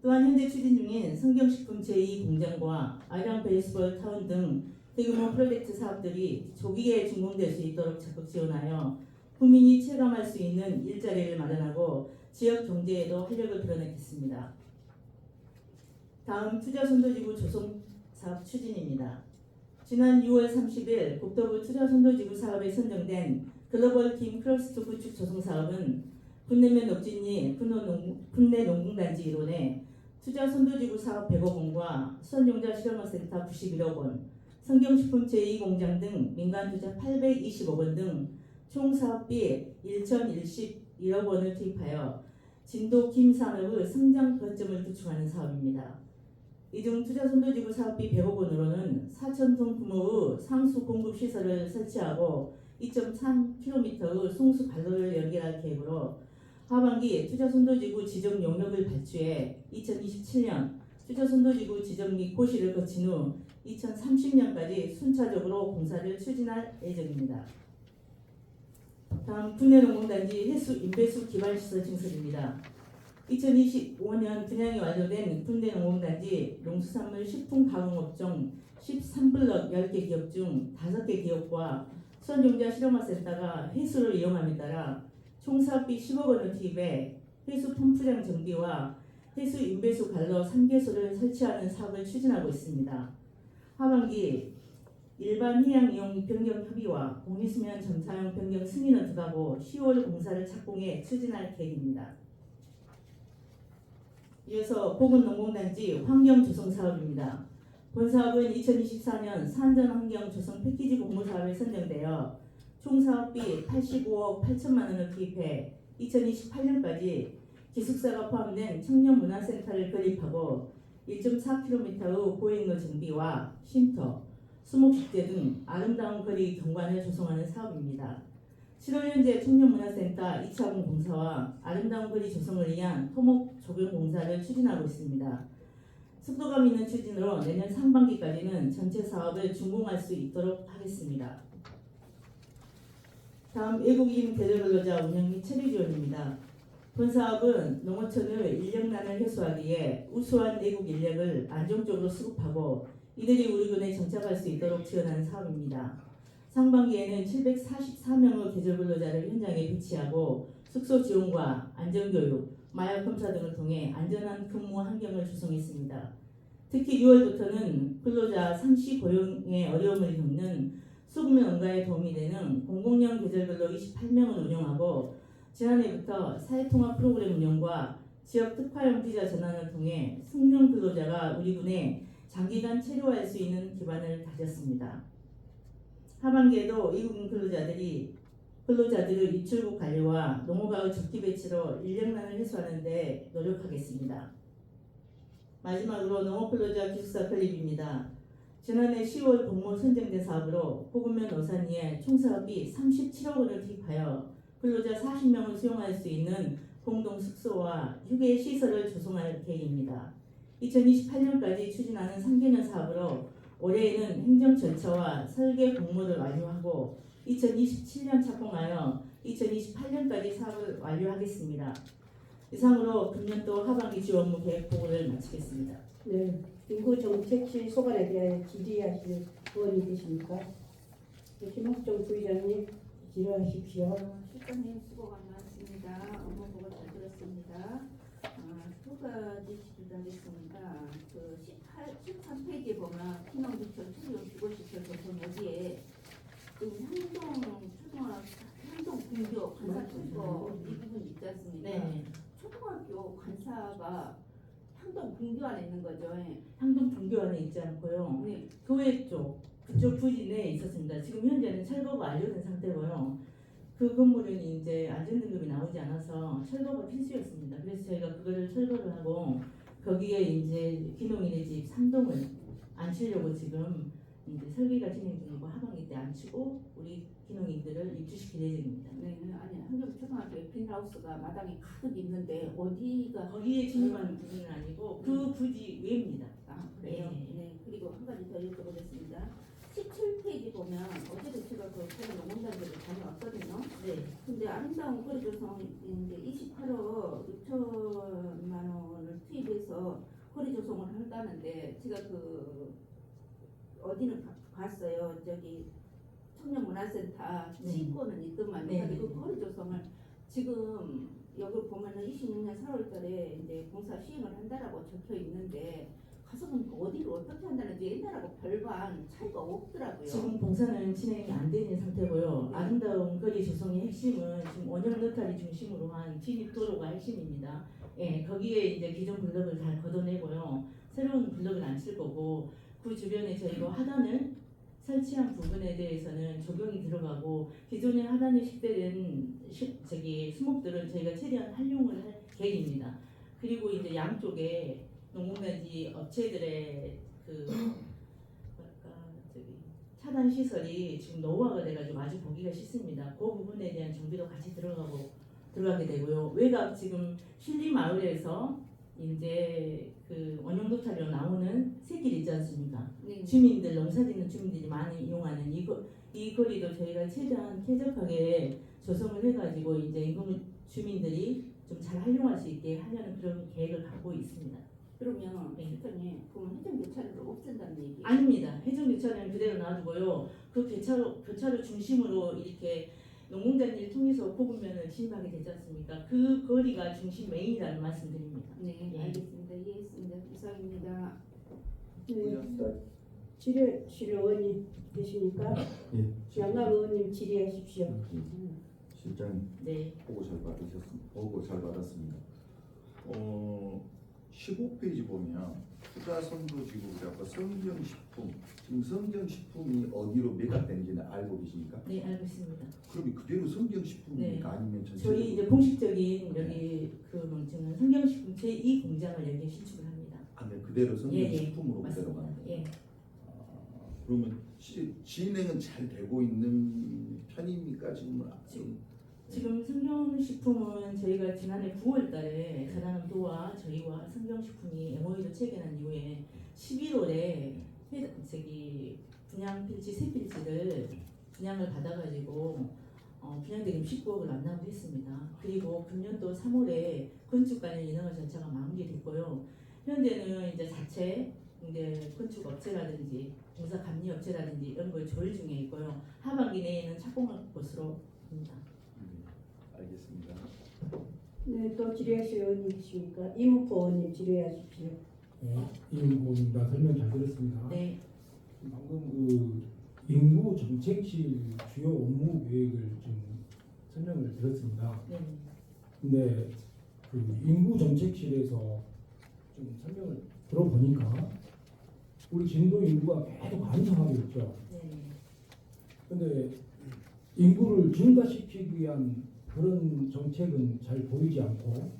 또한 현재 추진 중인 성경식품 제2공장과 아이랑 베이스볼 타운 등 대규모 프로젝트 사업들이 조기에 준공될 수 있도록 적극 지원하여 국민이 체감할 수 있는 일자리를 마련하고 지역 경제에도 활력을 불어넣겠습니다. 다음 투자선도지구 조성 사업 추진입니다. 지난 6월 30일 국토부 투자선도지구 사업에 선정된 글로벌 팀 클러스터 구축 조성 사업은 군내면 옥진리 군내 농공단지 일원에 투자선도지구 사업 100억 원과 수원용자 실험센터 91억 원, 성경식품 제2공장 등 민간투자 820억 원 등 총 사업비 1,011억 원을 투입하여 진도 김산업의 성장 거점을 구축하는 사업입니다. 이중 투자선도지구 사업비 100억 원으로는 4,000톤 규모의 상수 공급 시설을 설치하고 2.3km의 송수 관로를 연결할 계획으로 하반기 투자선도지구 지정 용역을 발주해 2027년 투자선도지구 지정 및 고시를 거친 후 2030년까지 순차적으로 공사를 추진할 예정입니다. 다음 군내농공단지 해수 인배수 기반시설 증설입니다. 2025년 분양이 완료된 군내농공단지 농수산물 식품 가공업종 13블럭 10개 기업 중 5개 기업과 수산종자 실용화센터가 회수를 이용함에 따라 총 사업비 10억 원을 투입해 회수 펌프장 정비와 회수 인배수 갈로 3개소를 설치하는 사업을 추진하고 있습니다. 하반기 일반 해양 이용 변경 협의와 공유수면 점차용 변경 승인을 두고 10월 공사를 착공해 추진할 계획입니다. 이어서 보건농공단지 환경조성 사업입니다. 본 사업은 2024년 산전환경조성 패키지 공모사업에 선정되어 총 사업비 85억 8천만 원을 투입해 2028년까지 기숙사가 포함된 청년문화센터를 건립하고 1.4km의 보행로 정비와 쉼터, 수목식재 등 아름다운 거리 경관을 조성하는 사업입니다. 7월 현재 청년문화센터 2차원 공사와 아름다운 거리 조성을 위한 토목 조경 공사를 추진하고 있습니다. 속도감 있는 추진으로 내년 상반기까지는 전체 사업을 준공할 수 있도록 하겠습니다. 다음 외국인 계절근로자 운영 및 처리 지원입니다. 본 사업은 농어촌의 인력난을 해소하기 위해 우수한 외국 인력을 안정적으로 수급하고 이들이 우리 군에 정착할 수 있도록 지원하는 사업입니다. 상반기에는 744명의 계절근로자를 현장에 배치하고 숙소 지원과 안전교육, 마약 검사 등을 통해 안전한 근무 환경을 조성했습니다. 특히 6월부터는 근로자 상시 고용에 어려움을 겪는 수급면 응가에 도움이 되는 공공형 계절근로 28명을 운영하고 지난해부터 사회통합 프로그램 운영과 지역 특화형 비자 전환을 통해 승용 근로자가 우리 군에 장기간 체류할 수 있는 기반을 다졌습니다. 하반기에도 외국인 근로자들의 입출국 관리와 농어가의 적기 배치로 인력난을 해소하는 데 노력하겠습니다. 마지막으로 농업근로자 기숙사 건립입니다. 지난해 10월 공모 선정된 사업으로 포구면 오산리에 총 사업비 37억 원을 투입하여 근로자 40명을 수용할 수 있는 공동 숙소와 휴게 시설을 조성할 계획입니다. 2028년까지 추진하는 3개년 사업으로 올해에는 행정 절차와 설계 공모를 완료하고 2027년 착공하여 2028년까지 사업을 완료하겠습니다. 이상으로 금년도 하반기 주 업무 계획 보고를 마치겠습니다. 네, 인구정책실 소관에 대하여 질의하실 의원이 계십니까? 네, 김옥정 부의장님 질의하십시오. 실장님 수고가 많습니다. 업무 보고 잘 들었습니다. 두 가지 질의하겠습니다. 그 13페이지에 보면 기농지청 출입 주거시설 조성 여기에 향동 분교 관사 출거 이 부분 있지 않습니까? 네, 초등학교 관사가 향동 분교 안에 있는 거죠. 향동 분교 안에 있지 않고요. 네. 교외 쪽 그쪽 부지 내에 있었습니다. 지금 현재는 철거가 완료된 상태고요. 그 건물은 이제 안전등급이 나오지 않아서 철거가 필수였습니다. 그래서 저희가 그거를 철거를 하고 거기에 이제 기농인의 집 3동을 앉히려고 지금 이제 설계가 진행 중이고 하반기 때 앉히고 우리 기농인들을 입주시킬 예정입니다. 네, 아니 한경 초등학교에 빈하우스가 마당에 가득 있는데 어디가 거기에 진입하는 부분은 아니고 그 부지 외입니다. 그래요? 네. 네. 그리고 한 가지 더 여쭤보겠습니다. 17페이지 보면 어제도 제가 그 농공단지를 다녀왔거든요. 네. 근데 아름다운 거리 조성 이제 28억 6천만 원을 투입해서 거리 조성을 한다는데 제가 그 어디는 갔어요. 저기 청년문화센터 네. 시권은 있더만 네. 그 거리 조성을 지금 여기 보면은 26년 4월달에 이제 공사 시행을 한다라고 적혀 있는데 가서 보니까 어디를 어떻게 한다는지 옛날하고 별반 차이가 없더라고요. 지금 공사는 진행이 안 되는 상태고요. 네. 아름다운 거리 조성의 핵심은 지금 원형 너타리 중심으로 한 진입 도로가 핵심입니다. 예, 거기에 이제 기존 블럭을 잘 걷어내고요. 새로운 블럭을 안 칠 거고 그 주변에 저희가 하단을 설치한 부분에 대해서는 적용이 들어가고 기존의 하단에 식대된 수목들은 저희가 최대한 활용을 할 계획입니다. 그리고 이제 양쪽에 농공단지 업체들의 그 차단 시설이 지금 노후화가 돼가지고 아주 보기가 싫습니다. 그 부분에 대한 정비도 같이 들어가게 되고요. 외곽 지금 신리 마을에서 이제 그 원형도타리로 나오는 새길 있지 않습니까? 네. 주민들 농사짓는 주민들이 많이 이용하는 이 거리도 저희가 최대한 쾌적하게 조성을 해가지고 이제 인근 주민들이 좀 잘 활용할 수 있게 하려는 그런 계획을 갖고 있습니다. 그러면 네. 실장님 그러면 해전교차로를 없앤다는 얘기? 아닙니다. 해전교차로는 그대로 놔두고요. 그 교차로 중심으로 이렇게 농공단지를 통해서 꼽으면 진입하게 되지 않습니까? 그 거리가 중심 메인이라는 말씀드립니다. 네, 예. 알겠습니다. 이해했습니다. 이상입니다. 네, 또 질의실 의원님 되십니까? 예. 양강 의원님 질의하십시오. 실장님 네. 보고 잘 받았습니다. 15페이지 보면 투자 선도 지구 그래갖고 성경식품 지금 성경식품이 어디로 매각되는지는 알고 계십니까? 네, 알고 있습니다. 그럼 그대로 성경식품입니까? 아니면 전체적으로? 저희 이제 공식적인 여기 그 명칭은 성경식품 제2 공장을 여기에 신축을 합니다. 아, 네, 그대로 성경식품으로 그대로 맞습니다. 가는 예. 그러면 진행은 잘 되고 있는 편입니까? 지금 성경식품은 저희가 지난해 9월달에 자라남도와 저희와 성경식품이 MOU를 체결한 이후에 11월에 분양 필지 세 필지를 분양을 받아가지고 분양대금 19억을 완납을 했습니다. 그리고 금년도 3월에 건축 관련 인허가 절차가 마무리됐고요. 현재는 이제 자체 이제 건축 업체라든지 공사 감리 업체라든지 이런 걸 조율 중에 있고요. 하반기 내에는 착공할 것으로 봅니다. 알겠습니다. 네, 또 질의하실 의원님 계십니까? 이무포 의원님 질의하십시오. 이은고입니다. 설명 잘 들었습니다. 네. 방금 그 인구 정책실 주요 업무 계획을 좀 설명을 들었습니다. 네. 근데 그 인구 정책실에서 좀 설명을 들어보니까 우리 진도 인구가 계속 감소하고 있죠. 네. 근데 인구를 증가시키기 위한 그런 정책은 잘 보이지 않고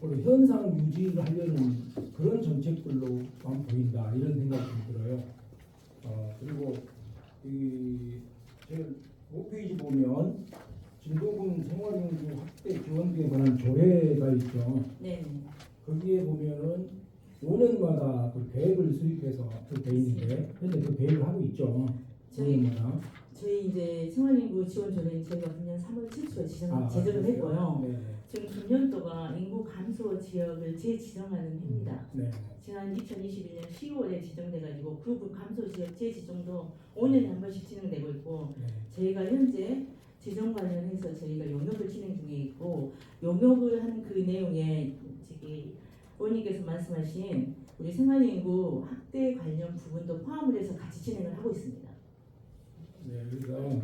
오히려 현상 유지를 하려는 그런 정책들로만 보인다 이런 생각이 좀 들어요. 그리고 제 5페이지 보면 진도군 생활인구 확대 지원비에 관한 조례가 있죠. 네. 거기에 보면은 5년마다 그 계획을 수립해서 돼 있는데 현재 그 계획을 하고 있죠. 저희 5년마다. 저희 이제 생활인구 지원 조례는 저희가 금년 3월 최초에 제정을 했고요. 네. 지금 금년도가 인구 감소 지역을 재지정하는 해입니다. 네. 지난 2021년 10월에 지정돼가지고 그 감소 지역 재지정도 5년에 한 번씩 진행되고 있고 네. 저희가 현재 지정 관련해서 저희가 용역을 진행 중에 있고 용역을 하는 그 내용에 저기 의원님께서 말씀하신 우리 생활인구 확대 관련 부분도 포함을 해서 같이 진행을 하고 있습니다. 네, 그래서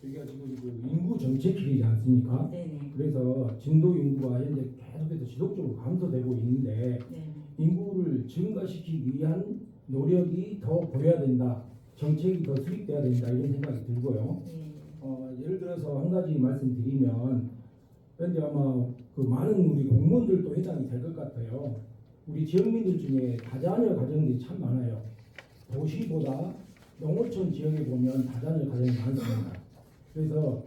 여기가 지금 그 인구 정책실이지 않습니까? 네네. 그래서 진도 인구가 현재 계속해서 지속적으로 감소되고 있는데 네. 인구를 증가시키기 위한 노력이 더 보여야 된다. 정책이 더 수립돼야 된다 이런 생각이 들고요. 네. 예를 들어서 한 가지 말씀드리면 현재 아마 그 많은 우리 공무원들도 해당이 될 것 같아요. 우리 지역민들 중에 다자녀 가정들이 참 많아요. 도시보다 농어촌 지역에 보면 다자녀 가정이 많습니다. 그래서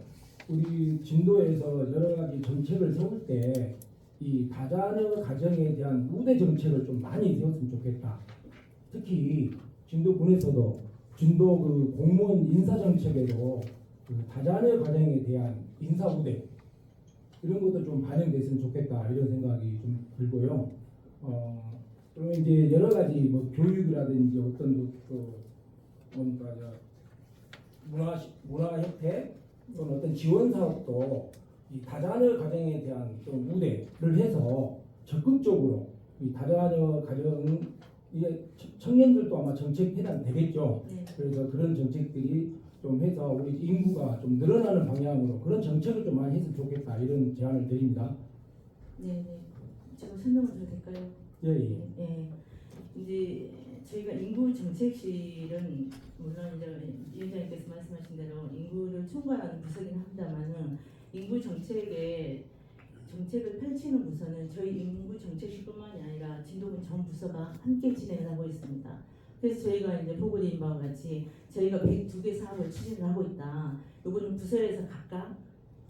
우리 진도에서 여러 가지 정책을 세울 때 이 다자녀 가정에 대한 우대 정책을 좀 많이 세웠으면 좋겠다. 특히 진도군에서도 진도 그 공무원 인사 정책에도 그 다자녀 가정에 대한 인사 우대 이런 것도 좀 반영됐으면 좋겠다 이런 생각이 좀 들고요. 그러면 이제 여러 가지 뭐 교육이라든지 어떤 뭔가 문화 혜택 또는 어떤 지원 사업도 이 다자녀 가정에 대한 좀 우대를 해서 적극적으로 이 다자녀 가정 이게 청년들도 아마 정책 해당 되겠죠. 네. 그래서 그런 정책들이 좀 해서 우리 인구가 좀 늘어나는 방향으로 그런 정책을 좀 많이 했으면 좋겠다 이런 제안을 드립니다. 네네. 제가 설명을 드려도 될까요? 예. 예. 이제 저희가 인구 정책실은 물론 이제 위원장님께서 말씀하신 대로 인구를 총괄하는 부서긴 합니다만은 인구 정책을 펼치는 부서는 저희 인구 정책실뿐만이 아니라 진도군 전 부서가 함께 진행을 하고 있습니다. 그래서 저희가 이제 보고드린 바와 같이 저희가 102개 사업을 추진을 하고 있다. 요거는 부서에서 각각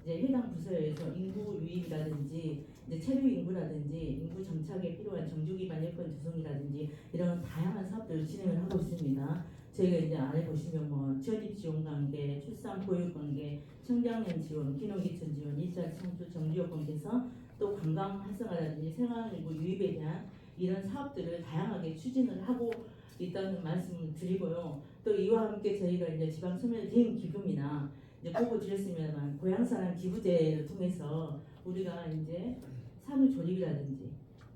이제 해당 부서에서 인구 유입이라든지 이제 체류 인구라든지 인구 정착에 필요한 정주 기반 여건 조성이라든지 이런 다양한 사업들을 진행을 하고 있습니다. 저희가 이제 아래 보시면 뭐 전입 지원 관계, 출산 보육 관계, 청장년 지원, 기농기촌 지원, 일자리 창출 정지 여건 개선, 또 관광 활성화라든지 생활인구 유입에 대한 이런 사업들을 다양하게 추진을 하고 있다는 말씀을 드리고요. 또 이와 함께 저희가 이제 지방 소멸 대응 기금이나 이제 보고 드렸습니다만 고향사랑 기부제를 통해서 우리가 이제 산후 조립이라든지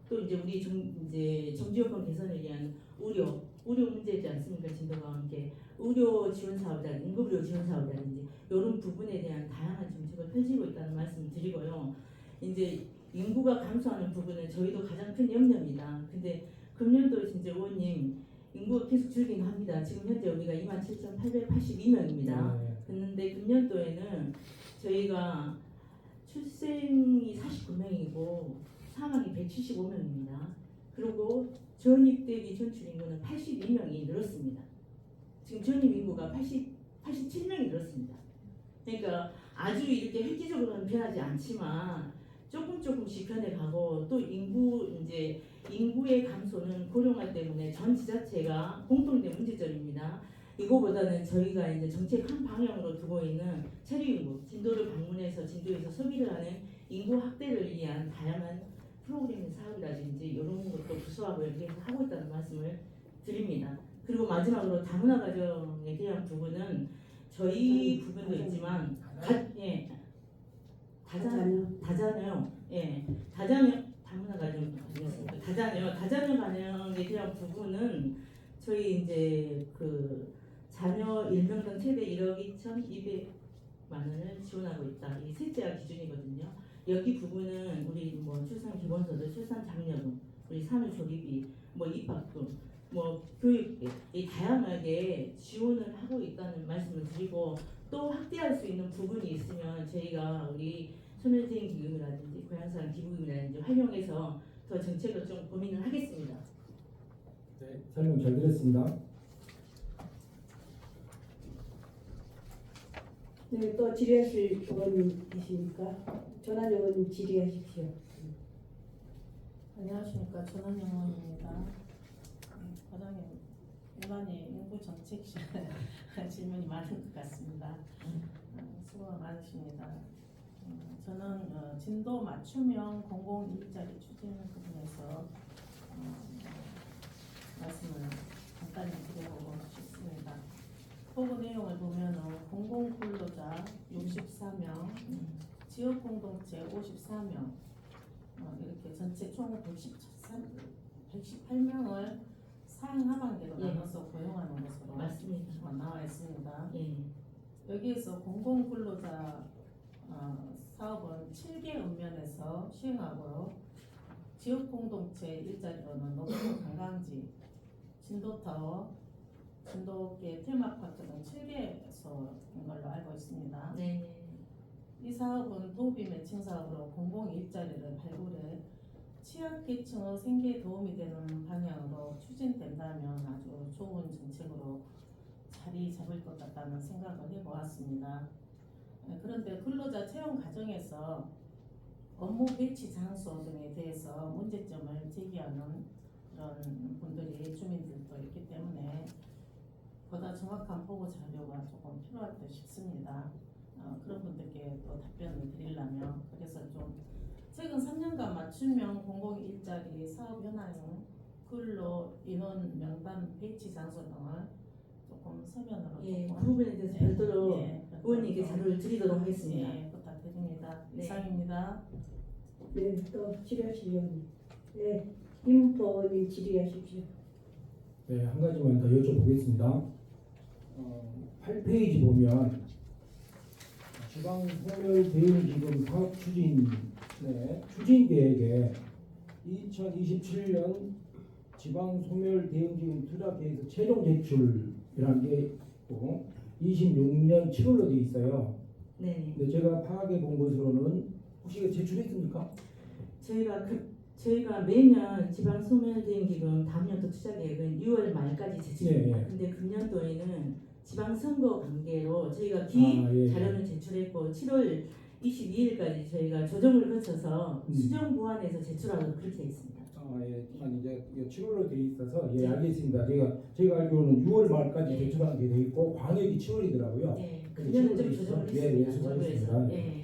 또 이제 우리 이제 정지요건 개선을 위한 의료 문제지 않습니까? 진도와 함께 의료 지원 사업이라든지 응급의료 지원 사업이라든지 이런 부분에 대한 다양한 정책을 펼치고 있다는 말씀을 드리고요. 이제 인구가 감소하는 부분은 저희도 가장 큰 염려입니다. 근데 금년도 진짜 의원님 인구가 계속 줄긴 합니다. 지금 현재 우리가 27,882명입니다. 그런데 금년도에는 저희가 출생이 49명이고 사망이 175명입니다. 그리고 전입대비 전출 인구는 82명이 늘었습니다. 지금 전입 인구가 87명이 늘었습니다. 그러니까 아주 이렇게 획기적으로는 변하지 않지만 조금씩 변해가고 또 인구의 감소는 고령화 때문에 전 지자체가 공통된 문제점입니다. 이거보다는 저희가 이제 정책 한 방향으로 두고 있는 체류 인구, 진도를 방문해서 진도에서 소비를 하는 인구 확대를 위한 다양한 프로그램 사업이라든지 이런 것도 구성하고 이렇게 하고 있다는 말씀을 드립니다. 그리고 마지막으로 다문화 가정에 대한 부분은 저희 부분도 있지만 다자녀 다문화 가정 다자녀 가정에 대한 부분은 저희 이제 그 자녀 1명당 최대 1억 2,200만 원을 지원하고 있다. 이 셋째가 기준이거든요. 여기 부분은 우리 뭐 출산 기본소득, 출산 장려금, 우리 산후 조리비, 뭐 입학금, 뭐 교육비 이 다양하게 지원을 하고 있다는 말씀을 드리고 또 확대할 수 있는 부분이 있으면 저희가 우리 소멸대응 기금이라든지 고향사랑 기부금이라든지 활용해서 더 정책을 좀 고민을 하겠습니다. 네, 설명 잘 들었습니다. 네, 또 질의하실 의원님 계십니까? 전환 의원님 질의하십시오. 안녕하십니까. 전환영 의원입니다. 과장님, 일반인 인구 정책 질문이 많은 것 같습니다. 수고가 많으십니다. 저는 진도 맞춤형 공공일자리 추진 부분에서 말씀을 간단히 드려보고 싶습니다. 보고 내용을 보면 공공근로자 64명, 지역공동체 54명, 이렇게 전체 총 118명을 상하 하반기로 나눠서 고용하는 것으로 맞습니다. 나와 있습니다. 예. 여기에서 공공근로자 사업은 7개 읍면에서 시행하고요. 지역공동체 일자리로는 노포 관광지, 진도타워, 진도계 테마파크 등 7개소인 걸로 알고 있습니다. 네. 이 사업은 도비 매칭 사업으로 공공 일자리를 발굴해 취약계층의 생계에 도움이 되는 방향으로 추진된다면 아주 좋은 정책으로 자리 잡을 것 같다는 생각을 해보았습니다. 그런데 근로자 채용 과정에서 업무 배치 장소 등에 대해서 문제점을 제기하는 그런 분들이 주민들도 있기 때문에 보다 정확한 보고 자료가 조금 필요할 듯 싶습니다. 그런 분들께 또 답변을 드리려면 그래서 좀 최근 3년간 맞춤형 공공일자리 사업 현황 근로 인원 명단 배치 장소 등을 조금 서면으로 예, 그 조금 부분에 대해서 별도로 예, 의원님께 자료를 드리도록 하겠습니다. 예, 부탁드립니다. 네. 이상입니다. 네, 또 질의하실 의원님. 네, 김은포 의원님 질의하십시오. 네, 한 가지만 더 여쭤보겠습니다. 8페이지 보면 지방소멸대응기금 사업 추진 계획에 2027년 지방소멸대응기금 투자계획에서 최종 제출이라는 게 있고 26년 7월로 되어 있어요. 네. 근데 제가 파악해 본 것으로는 혹시 이거 제출했습니까? 저희가 매년 지방 소멸대응 기금 다음 연도 투자 계획은 6월 말까지 제출합니다. 예, 예. 근데 금년도에는 지방 선거 관계로 저희가 예. 자료는 제출했고 7월 22일까지 저희가 조정을 거쳐서 음. 수정 보완해서 제출하도록 그렇게 되어 있습니다. 예. 이제 7월로 되어 있어서 예, 네. 알겠습니다. 제가 알기로는 6월 말까지 네. 제출하는 게 되어 있고 광역이 7월이더라고요. 네, 금년은 좀 조정을 예, 했습니다. 예, 수고하셨습니다. 정부에서. 예.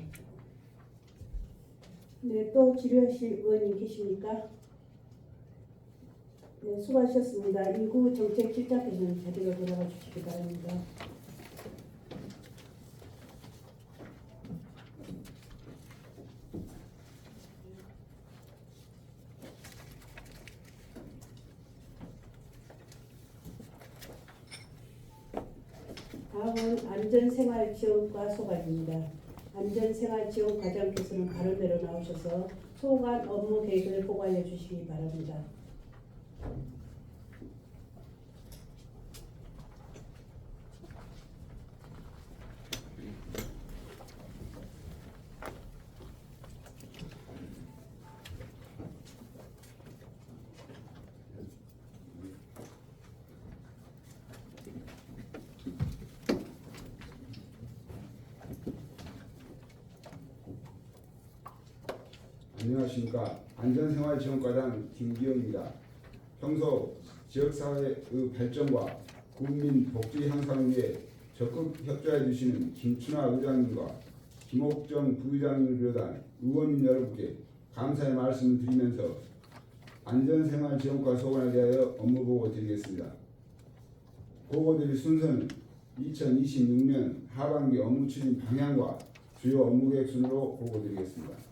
네, 또 질의하실 의원님 계십니까? 네, 수고하셨습니다. 이후 정책실장께서는 자리로 돌아가 주시기 바랍니다. 다음은 안전생활지원과 소관입니다. 안전생활지원 과장께서는 바로대로 나오셔서 소관 업무 계획을 보고하여 주시기 바랍니다. 안녕하십니까. 안전생활지원과장 김기영입니다. 평소 지역사회의 발전과 국민 복지 향상을 위해 적극 협조해 주시는 김춘하 의장님과 김옥정 부의장님을 비롯한 의원님 여러분께 감사의 말씀을 드리면서 안전생활지원과 소관에 대하여 업무보고 드리겠습니다. 보고드릴 순서는 2026년 하반기 업무 추진 방향과 주요 업무 계획 순으로 보고드리겠습니다.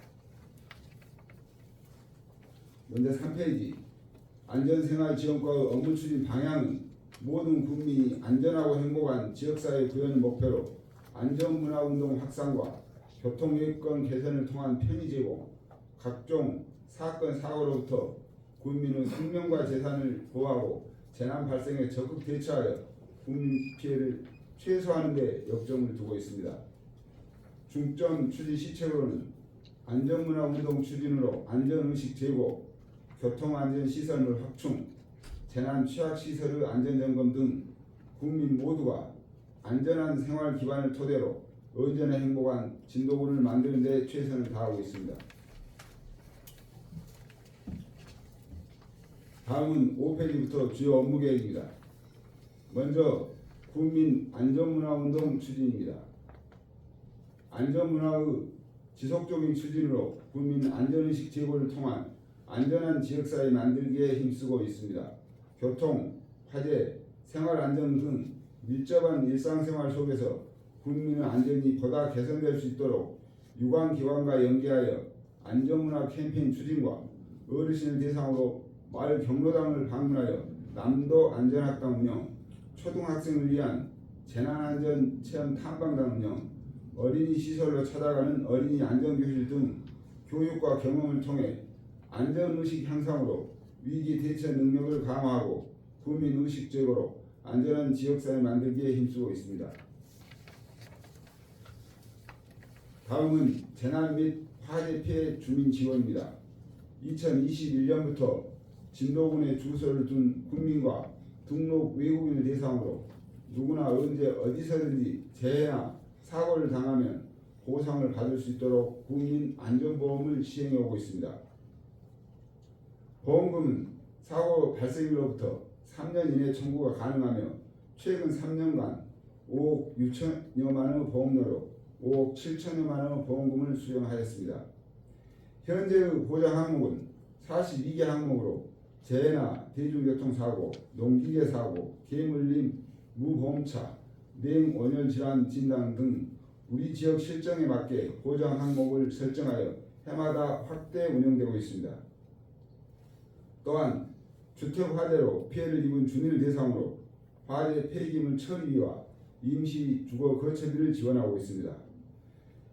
먼저 3페이지 안전생활지원과의 업무 추진 방향은 모든 국민이 안전하고 행복한 지역사회 구현을 목표로 안전문화운동 확산과 교통여건 개선을 통한 편의 제공, 각종 사건 사고로부터 국민의 생명과 재산을 보호하고 재난 발생에 적극 대처하여 국민 피해를 최소화하는 데 역점을 두고 있습니다. 중점 추진 시책으로는 안전문화운동 추진으로 안전의식 제고, 교통안전시설물 확충, 재난취약시설의 안전점검 등 국민 모두가 안전한 생활 기반을 토대로 언제나 행복한 진도군을 만드는 데 최선을 다하고 있습니다. 다음은 5페이지부터 주요 업무 계획입니다. 먼저 국민 안전문화운동 추진입니다. 안전문화의 지속적인 추진으로 국민 안전의식 제고를 통한 안전한 지역사회 만들기에 힘쓰고 있습니다. 교통, 화재, 생활안전 등 밀접한 일상생활 속에서 국민의 안전이 보다 개선될 수 있도록 유관기관과 연계하여 안전문화 캠페인 추진과 어르신을 대상으로 마을 경로당을 방문하여 남도 안전학당 운영, 초등학생을 위한 재난안전 체험 탐방단 운영, 어린이 시설로 찾아가는 어린이 안전교실 등 교육과 경험을 통해 안전의식 향상으로 위기 대처 능력을 강화하고 국민의식적으로 안전한 지역사회 만들기에 힘쓰고 있습니다. 다음은 재난 및 화재 피해 주민 지원입니다. 2021년부터 진도군에 주소를 둔 국민과 등록 외국인을 대상으로 누구나 언제 어디서든지 재해나 사고를 당하면 보상을 받을 수 있도록 국민 안전보험을 시행해 오고 있습니다. 보험금은 사고 발생일로부터 3년 이내 청구가 가능하며 최근 3년간 5억 6천여만 원의 보험료로 5억 7천여만 원의 보험금을 수령하였습니다. 현재의 보장 항목은 42개 항목으로 재해나 대중교통사고, 농기계 사고, 개물림, 무보험차, 냉온열질환 진단 등 우리 지역 실정에 맞게 보장 항목을 설정하여 해마다 확대 운영되고 있습니다. 또한 주택 화재로 피해를 입은 주민을 대상으로 화재 폐기물 처리비와 임시 주거 거처비를 지원하고 있습니다.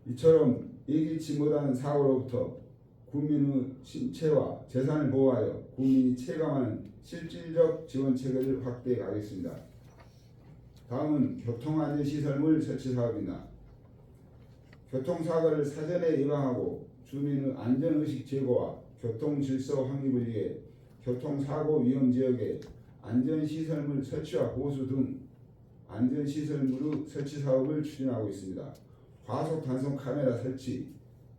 이처럼 예기치 못한 사고로부터 국민의 신체와 재산을 보호하여 국민이 체감하는 실질적 지원 체계를 확대해 가겠습니다. 다음은 교통안전시설물 설치 사업입니다. 교통사고를 사전에 예방하고 주민의 안전의식 제고와 교통질서 확립을 위해 교통사고 위험 지역에 안전시설물 설치와 보수 등 안전시설물의 설치 사업을 추진하고 있습니다. 과속 단속 카메라 설치,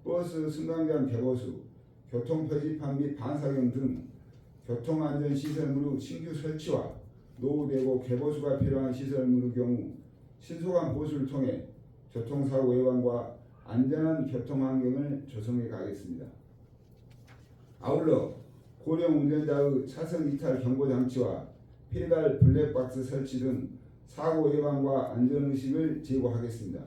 버스 승강장 개보수, 교통표지판 및 반사경 등 교통안전시설물의 신규 설치와 노후되고 개보수가 필요한 시설물의 경우 신속한 보수를 통해 교통사고 예방과 안전한 교통환경을 조성해 가겠습니다. 아울러 고령 운전자의 차선 이탈 경보 장치와 페달 블랙박스 설치 등 사고 예방과 안전의식을 제고하겠습니다.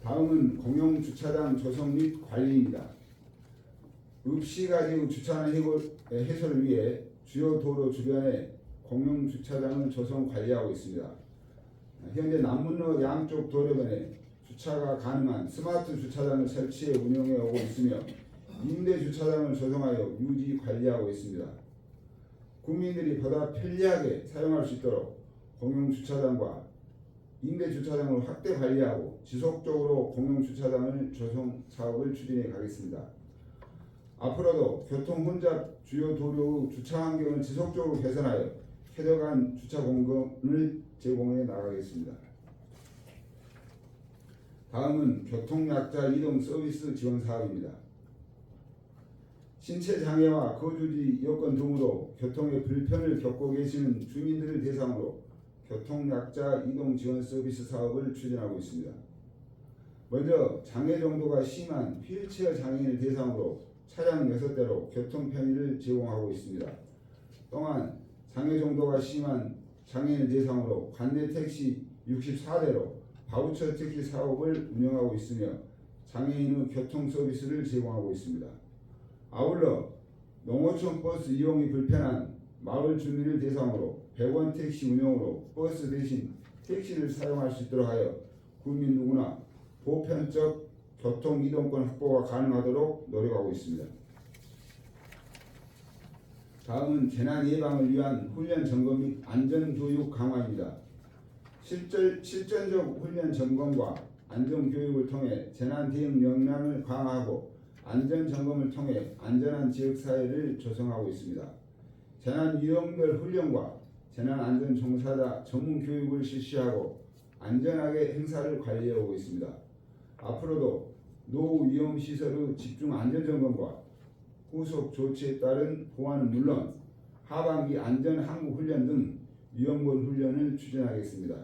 다음은 공용주차장 조성 및 관리입니다. 읍시가지의 주차난 해소를 위해 주요 도로 주변에 공용주차장을 조성 관리하고 있습니다. 현재 남문로 양쪽 도로변에 주차가 가능한 스마트 주차장을 설치해 운영해 오고 있으며 임대 주차장을 조성하여 유지 관리하고 있습니다. 국민들이 보다 편리하게 사용할 수 있도록 공용주차장과 임대주차장을 확대 관리하고 지속적으로 공용주차장을 조성 사업을 추진해 가겠습니다. 앞으로도 교통 혼잡 주요 도로의 주차 환경을 지속적으로 개선하여 쾌적한 주차 공간을 제공해 나가겠습니다. 다음은 교통약자 이동 서비스 지원 사업입니다. 신체 장애와 거주지 여건 등으로 교통의 불편을 겪고 계시는 주민들을 대상으로 교통약자 이동 지원 서비스 사업을 추진하고 있습니다. 먼저 장애 정도가 심한 휠체어 장애인을 대상으로 차량 6대로 교통 편의를 제공하고 있습니다. 또한 장애 정도가 심한 장애인을 대상으로 관내 택시 64대로 바우처 택시 사업을 운영하고 있으며 장애인의 교통 서비스를 제공하고 있습니다. 아울러 농어촌 버스 이용이 불편한 마을 주민을 대상으로 100원 택시 운영으로 버스 대신 택시를 사용할 수 있도록 하여 국민 누구나 보편적 교통 이동권 확보가 가능하도록 노력하고 있습니다. 다음은 재난 예방을 위한 훈련 점검 및 안전 교육 강화입니다. 실전적 훈련 점검과 안전 교육을 통해 재난 대응 역량을 강화하고 안전 점검을 통해 안전한 지역 사회를 조성하고 있습니다. 재난 유형별 훈련과 재난 안전 종사자 전문 교육을 실시하고 안전하게 행사를 관리해 오고 있습니다. 앞으로도 노후 위험 시설의 집중 안전 점검과 후속 조치에 따른 보완은 물론 하반기 안전 항구 훈련 등 위험군 훈련을 추진하겠습니다.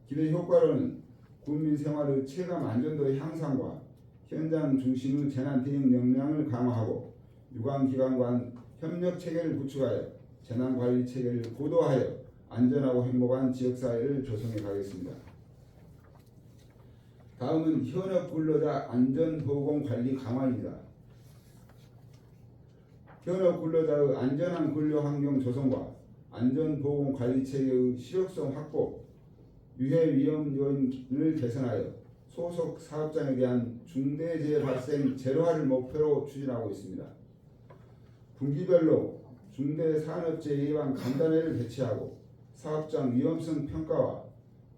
기대 효과로는 국민 생활의 체감 안전도 향상과 현장 중심의 재난 대응 역량을 강화하고 유관기관 간 협력 체계를 구축하여 재난 관리 체계를 고도화하여 안전하고 행복한 지역사회를 조성해 가겠습니다. 다음은 현업 근로자 안전보건 관리 강화입니다. 현업 근로자의 안전한 근로환경 조성과 안전보건 관리 체계의 실효성 확보, 유해 위험 요인을 개선하여 소속 사업장에 대한 중대재해 발생 제로화를 목표로 추진하고 있습니다. 분기별로 중대산업재해 예방 간담회를 개최하고 사업장 위험성 평가와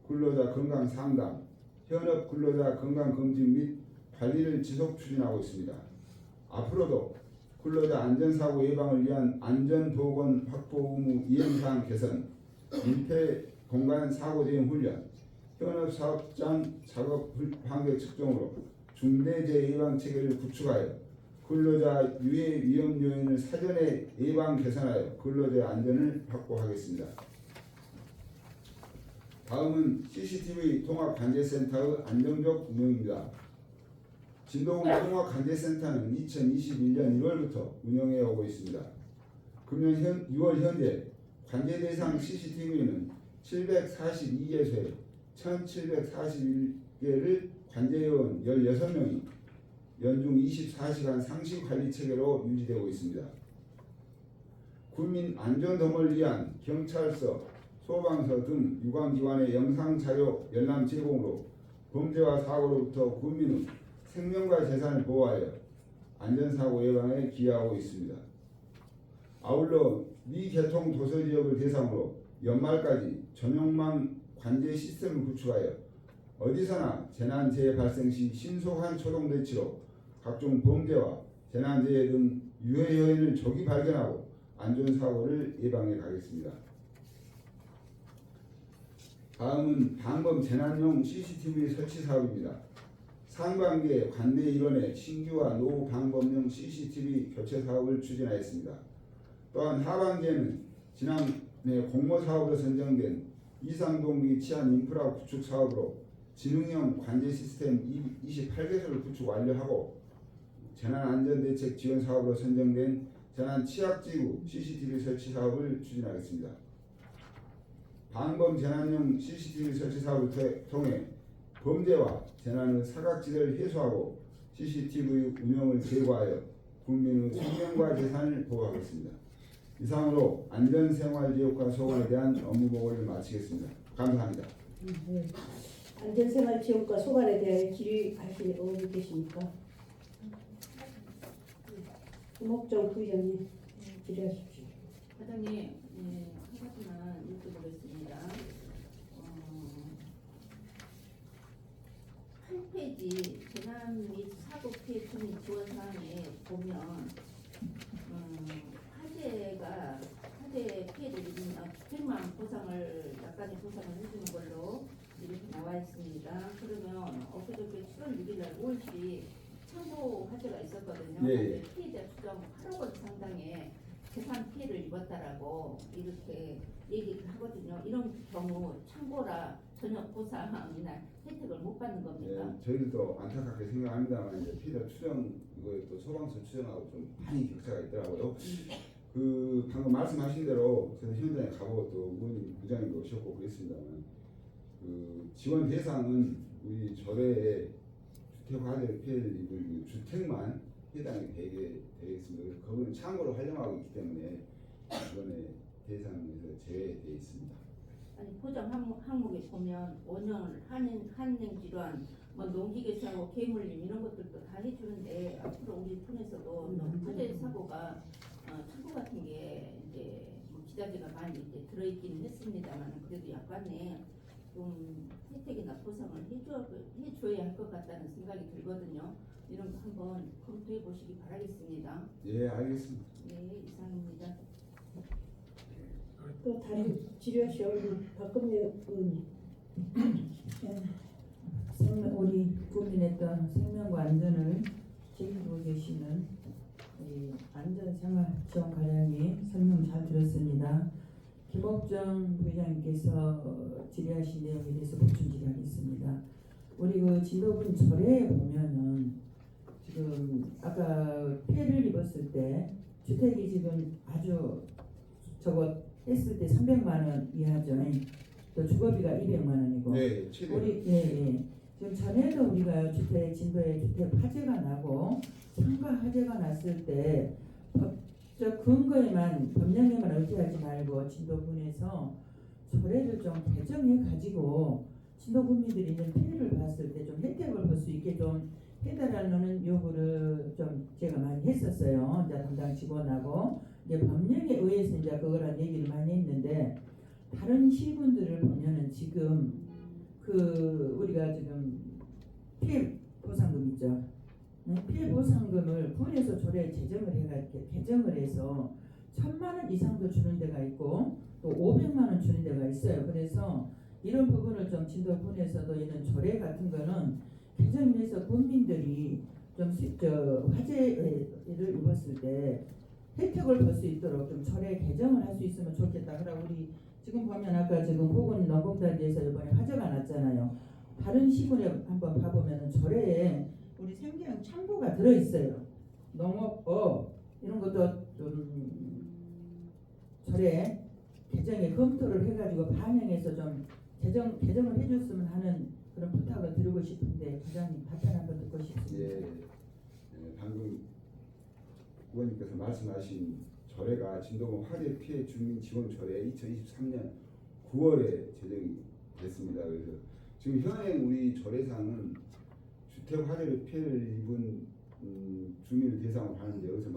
근로자 건강 상담, 현업 근로자 건강 검진 및 관리를 지속 추진하고 있습니다. 앞으로도 근로자 안전사고 예방을 위한 안전보건 확보 의무 이행사항 개선, 민폐 공간 사고 대응 훈련, 현업 사업장 작업 환경 측정으로 중대재해 예방 체계를 구축하여 근로자 유해 위험 요인을 사전에 예방 개선하여 근로자 안전을 확보하겠습니다. 다음은 CCTV 통합관제센터의 안정적 운영입니다. 진도군 통합관제센터는 2021년 1월부터 운영해 오고 있습니다. 금년 6월 현재 관제 대상 CCTV는 742개소에 1741개를 관제해온 16명이 연중 24시간 상시관리 체계로 유지되고 있습니다. 국민 안전도모를 위한 경찰서, 소방서 등 유관기관의 영상자료 열람 제공으로 범죄와 사고로부터 국민의 생명과 재산을 보호하여 안전사고 예방에 기여하고 있습니다. 아울러 미개통 도서지역을 대상으로 연말까지 전용망 관제 시스템을 구축하여 어디서나 재난재해 발생 시 신속한 초동 대치로 각종 범죄와 재난재해 등 유해 요인을 조기 발견하고 안전사고를 예방해 가겠습니다. 다음은 방범 재난용 CCTV 설치 사업입니다. 상반기에 관내 일원의 신규와 노후 방범용 CCTV 교체 사업을 추진하였습니다. 또한 하반기에는 지난해 공모사업으로 선정된 이상동기 치안 인프라 구축 사업으로 지능형 관제 시스템 28개소를 구축 완료하고 재난안전대책 지원 사업으로 선정된 재난 취약지구 CCTV 설치 사업을 추진하겠습니다. 방범 재난용 CCTV 설치 사업을 통해 범죄와 재난의 사각지대를 해소하고 CCTV 운영을 제고하여 국민의 생명과 재산을 보호하겠습니다. 이상으로 안전생활지역화 소관에 대한 업무 보고를 마치겠습니다. 감사합니다. 네. 안전생활지원과 소관에 대해 질의하실 의원이 계십니까? 김옥정 부의장님 질의하십시오. 과장님, 한 가지만 여쭤보겠습니다. 8페이지 재난 및 사고 피해 주민 지원 사항에 보면 화재 피해를 입은 주택만 보상을 약간의 보상을 해주는 걸로 이렇게 나와 있습니다. 그러면 엊그저께 7월 6일 날 5일치 창고 화재가 있었거든요. 예. 피해자 추정 8억 원 상당의 재산 피해를 입었다라고 이렇게 얘기를 하거든요. 이런 경우 창고라 전혀 보상이나 혜택을 못 받는 겁니까? 예, 저희들도 안타깝게 생각합니다만 이제 피해자 추정 이거에 또 소방서 추정하고 좀 많이 격차가 있더라고요. 그 방금 말씀하신 대로 저는 현장에 가보고 또 의원님 부장님도 오셨고 그랬습니다만 그 지원 대상은 우리 절에 주택 화재 피해를 입은 주택만 해당이 되게 되겠습니다. 거기는 창고로 활용하고 있기 때문에 이번에 대상에서 제외되어 있습니다. 아니 보장 항목에 보면 원형 한행 질환, 뭐 농기계사고 개물림 이런 것들도 다 해주는데 앞으로 우리 통해서도 화재 사고가 창고 같은 게 이제 뭐 기자재가 많이 이제 들어있기는 했습니다만 그래도 약간의 좀 혜택이나 보상을 해줘야 할 것 같다는 생각이 들거든요. 이런 거 한번 검토해 보시기 바라겠습니다. 예, 알겠습니다. 네, 이상입니다. 또 다른 질의하실 의원 박금래 의원님. 우리 국민의 또 생명과 안전을 책임지고 계시는 이 안전생활지원과장님 설명 잘 들었습니다. 김옥정 부회장님께서 질의하신 내용에 대해서 보충 질의하겠습니다. 우리 그 진도군 절에 보면은 지금 아까 피해를 입었을 때 주택이 지금 아주 저거 했을 때 300만 원 이하죠. 또 주거비가 200만 원이고. 네, 최대. 예. 지금 전에도 우리가 진도에 주택 화재가 나고 상가 화재가 났을 때 법적 근거에만 법령에만 의지하지 말고 진도군에서 조례를 좀 개정해 가지고 진도 국민들이 있는 피해를 봤을 때 좀 혜택을 볼 수 있게 좀 해달라는 요구를 좀 제가 많이 했었어요. 이제 담당 직원하고 이제 법령에 의해서 이제 그거란 얘기를 많이 했는데 다른 시군들을 보면은 지금 그 우리가 지금 피해 보상금 있죠. 피해 보상금을 군에서 조례 제정을 해가지고 개정을 해서 1,000만 원 이상도 주는 데가 있고 또 500만 원 주는 데가 있어요. 그래서 이런 부분을 좀 진도군에서도 이런 조례 같은 거는 개정을 해서 국민들이 좀 화재를 입었을 때 혜택을 볼 수 있도록 좀 조례 개정을 할 수 있으면 좋겠다. 그러나 우리 지금 보면 아까 지금 호군 농공단지에서 이번에 화재가 났잖아요. 다른 시군에 한번 봐보면은 조례에 우리 생계형 참고가 들어있어요. 농업법 이런 것도 좀 조례 개정에 검토를 해가지고 반영해서 좀 개정을 해줬으면 하는 그런 부탁을 드리고 싶은데 부장님 답변 한번 듣고 싶습니다. 예, 방금 의원님께서 말씀하신 조례가 진도군 화재 피해 주민 지원 조례 2023년 9월에 제정이 됐습니다. 그래서 지금 현행 우리 조례상은 주택 화재로 피해를 입은 주민을 대상으로 하는데 여기서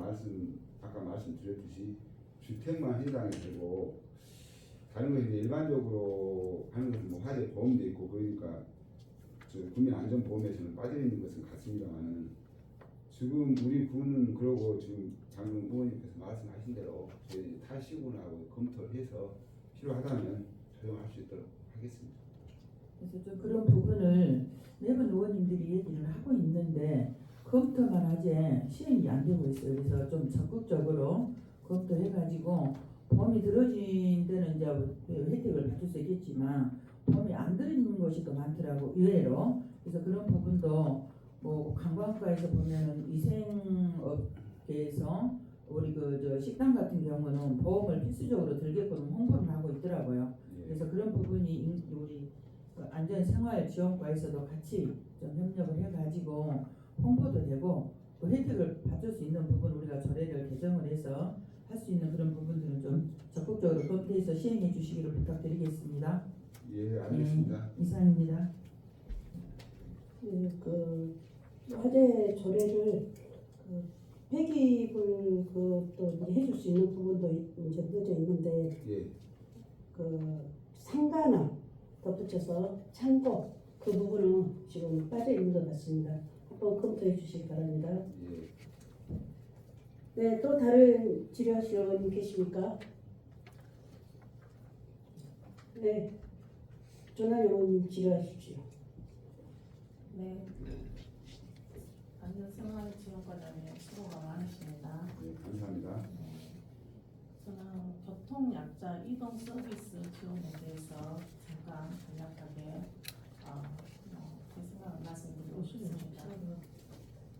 아까 말씀드렸듯이 주택만 해당이 되고 다른 것은 일반적으로 하는 것은 뭐 화재 보험도 있고 그러니까 국민안전보험에서는 빠져 있는 것은 같습니다만은 지금 우리 군은 그러고 지금 방금 의원님께서 말씀하신 대로 저희 타시군하고 검토를 해서 필요하다면 적용할 수 있도록 하겠습니다. 그래서 좀 그런 부분을 매번 의원님들이 얘기를 하고 있는데 검토만 하지 시행이 안 되고 있어요. 그래서 좀 적극적으로 검토해가지고 보험이 들어진 데는 이제 혜택을 받을 수 있겠지만 보험이 안 들어있는 것이 더 많더라고 의외로. 그래서 그런 부분도 뭐 관광가에서 보면은 위생업계에서 우리 저 식당 같은 경우는 보험을 필수적으로 들게끔 홍보를 하고 있더라고요. 예. 그래서 그런 부분이 우리 그 안전생활지원과에서도 같이 좀 협력을 해가지고 홍보도 되고 또 혜택을 받을 수 있는 부분 우리가 조례를 개정을 해서 할 수 있는 그런 부분들은 좀 적극적으로 검토해서 시행해 주시기를 부탁드리겠습니다. 예, 알겠습니다. 이상입니다. 그 화재 조례를 그 폐기물 그또 이제 해줄 수 있는 부분도 이제 넣어져 있는데 예. 그 상가나 덧붙여서 창고 그 부분은 지금 빠져 있는 것 같습니다. 한번 검토해 주시기 바랍니다. 예. 네, 또 다른 질의하실 의원님 계십니까? 네, 전환 의원님 질의하십시오. 네. 안전생활지원과장님 수고가 많으십니다. 예, 감사합니다. 저는 교통약자 이동 서비스 지원에 대해서 잠깐 간략하게 제 생각을 말씀드리고 싶습니다.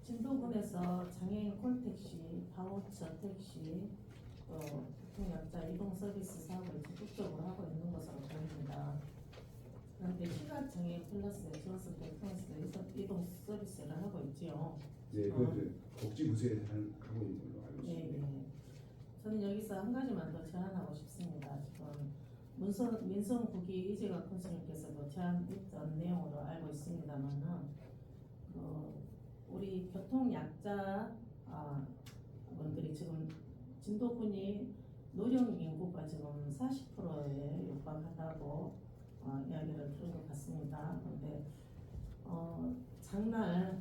진도군에서 장애인 콜택시, 바우처 택시, 또 교통약자 이동 서비스 사업을 적극적으로 하고 있는 것으로 보입니다. 그런데 시각장애인 플러스에 지원성대 플러스 이동 서비스를 하고 있지요. 네, 그 복지부서에서 하고 있는 걸로 알고 있습니다. 네. 저는 여기서 한 가지만 더 제안하고 싶습니다. 지금 민성국이 이재가 컨설님께서도 제안했던 내용으로 알고 있습니다만은 우리 교통약자 분들이 지금 진도군이 노령 인구가 지금 40%에 육박한다고 이야기를 들은 것 같습니다. 그런데 장날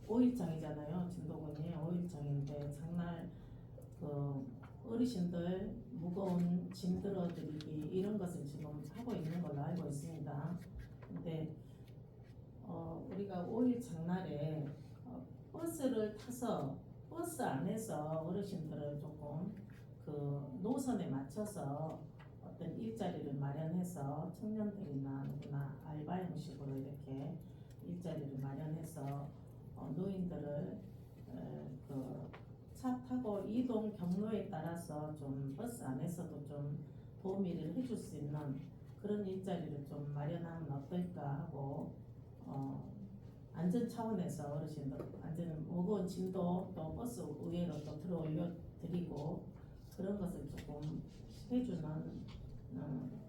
5일장이잖아요. 진도군이 5일장인데 장날 그 어르신들 무거운 짐 들어드리기 이런 것을 지금 하고 있는 걸로 알고 있습니다. 근데 우리가 5일 장날에 버스를 타서 버스 안에서 어르신들을 조금 그 노선에 맞춰서 어떤 일자리를 마련해서 청년들이나 누구나 알바 형식으로 이렇게 일자리를 마련해서 노인들을 그 차 타고 이동 경로에 따라서 좀 버스 안에서도 좀 도우미를 해줄 수 있는 그런 일자리를 좀 마련하면 어떨까 하고 안전 차원에서 어르신들 안전 무거운 짐도 또 버스 위로 또 들어 올려 드리고 그런 것을 조금 해주는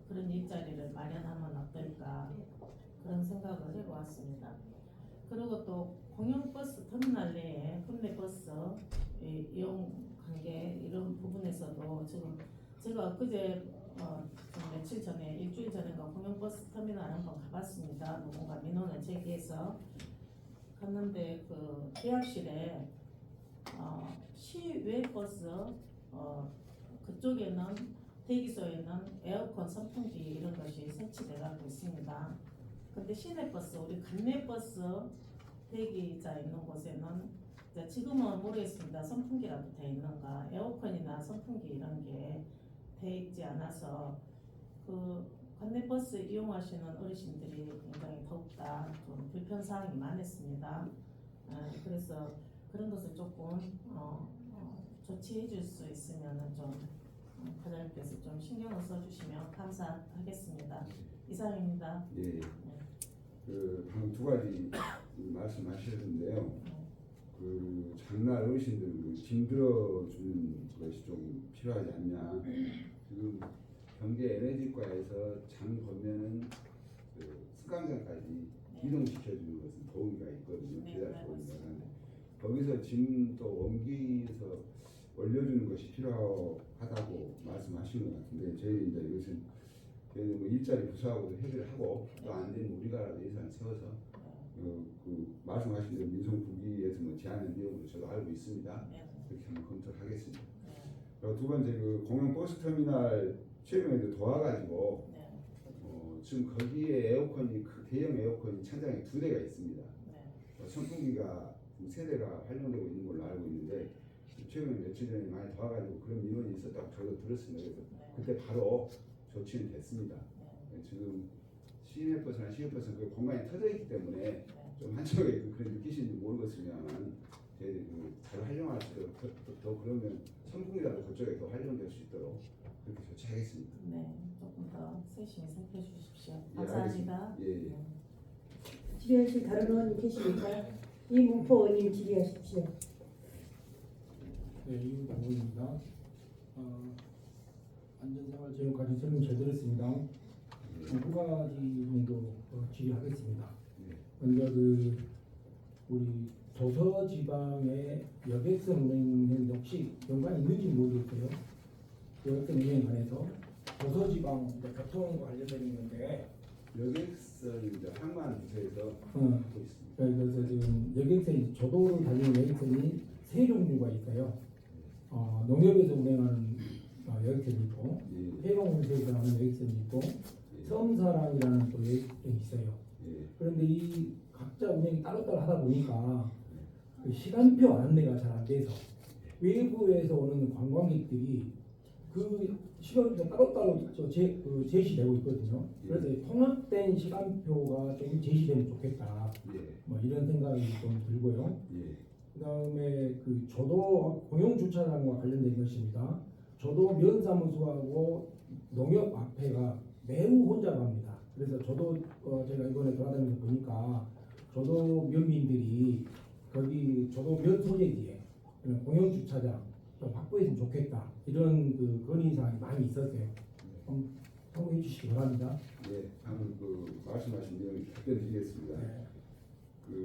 그런 일자리를 마련하면 어떨까 그런 생각을 해보았습니다. 그리고 또 공영버스 터미널 내에 국내버스 이용 관계 이런 부분에서도 지금 제가 엊그제 좀 며칠 전에 일주일 전인가 공영버스 터미널 한번 가봤습니다. 누군가 민원을 제기해서 갔는데 그 계약실에 시외 버스 그쪽에는 대기소에는 에어컨 선풍기 이런 것이 설치되어 가고 있습니다. 근데 시내버스 우리 간내버스 대기자 있는 곳에는 지금은 모르겠습니다. 선풍기라도 돼 있는가 에어컨이나 선풍기 이런 게 돼 있지 않아서 그 관내버스 이용하시는 어르신들이 굉장히 더욱다 좀 불편사항이 많았습니다. 그래서 그런 것을 조금 조치해 줄 수 있으면 좀 과장님께서 좀 신경을 써주시면 감사하겠습니다. 이상입니다. 예. 그 방금 두 가지 말씀하셨는데요. 그 장날 어르신들 짐 들어주는 것이 좀 필요하지 않냐. 지금 경제 에너지과에서 장 보면은 그 승강장까지 이동시켜주는 것은 도우미가 있거든요. 배달 도우미가. 거기서 짐도 옮기서 올려주는 것이 필요하다고 말씀하시는 것 같은데 저희는 이제 이것은 저희는 뭐 일자리 부서하고도 협의를 하고 또 안 되면 우리가 예산 세워서 그 말씀하신 대로 민성국위에서 뭐 제안한 내용으로 저도 알고 있습니다. 그렇게 한번 검토를 하겠습니다. 그리고 두 번째 그 공영 버스 터미널 최근에도 도와가지고 지금 거기에 에어컨이 대형 에어컨이 천장에 2대가 있습니다. 선풍기가 3대가 활용되고 있는 걸로 알고 있는데 최근에 며칠 전에 많이 도와가지고 그런 민원이 있었다고 저도 들었습니다. 그래서 그때 바로 조치는 됐습니다. 지금 시내버스나 시외버스는 그 공간이 터져 있기 때문에 좀 좀 한쪽에 그런 느끼시는지 모르겠으면 저희들이 잘 활용할 수 있도록 더 그러면 선풍이라도 그쪽에 더 활용될 수 있도록 그렇게 조치하겠습니다. 네, 조금 더 세심히 살펴주십시오. 예, 감사합니다. 알겠습니다. 예, 예. 질의하실 다른 의원님 계십니까? 이문포 의원님 질의하십시오. 네, 이유도 의원입니다. 안전생활체육관리 설명 잘 들었습니다. 두 가지 정도 질의하겠습니다. 예. 먼저 우리 도서지방의 여객선 운행은 혹시 연관이 있는지 모르겠어요. 여객선 운행 관해서 도서지방 교통 관련된 있는데 여객선 이제 항만 부서에서 어. 하고 있습니다. 그래서 지금 여객선이 조도를 달리는 여객선이 세 종류가 있어요. 농협에서 운행하는 여객선이 있고 예, 해공운수에서 하는 여객선이 있고 예, 섬사랑이라는 또 여객선이 있어요. 예, 그런데 이 각자 운행이 따로따로 하다 보니까 그 시간표 안내가 잘 안 돼서 외부에서 오는 관광객들이 그 시간표 따로따로 제시되고 있거든요. 그래서 통합된 시간표가 좀 제시되면 좋겠다. 예, 뭐 이런 생각이 좀 들고요. 예, 그다음에 그 조도 공용 주차장과 관련된 것입니다. 조도 면사무소하고 농협 앞에가 매우 혼잡합니다. 그래서 저도 제가 이번에 돌아다니면서 보니까 조도 면민들이 거기 조도 면 소재지에 공용 주차장 좀 확보했으면 좋겠다 이런 건의 사항이 많이 있었어요. 참고해 주시기 바랍니다. 예. 방금 말씀하신 내용 답변 드리겠습니다. 네.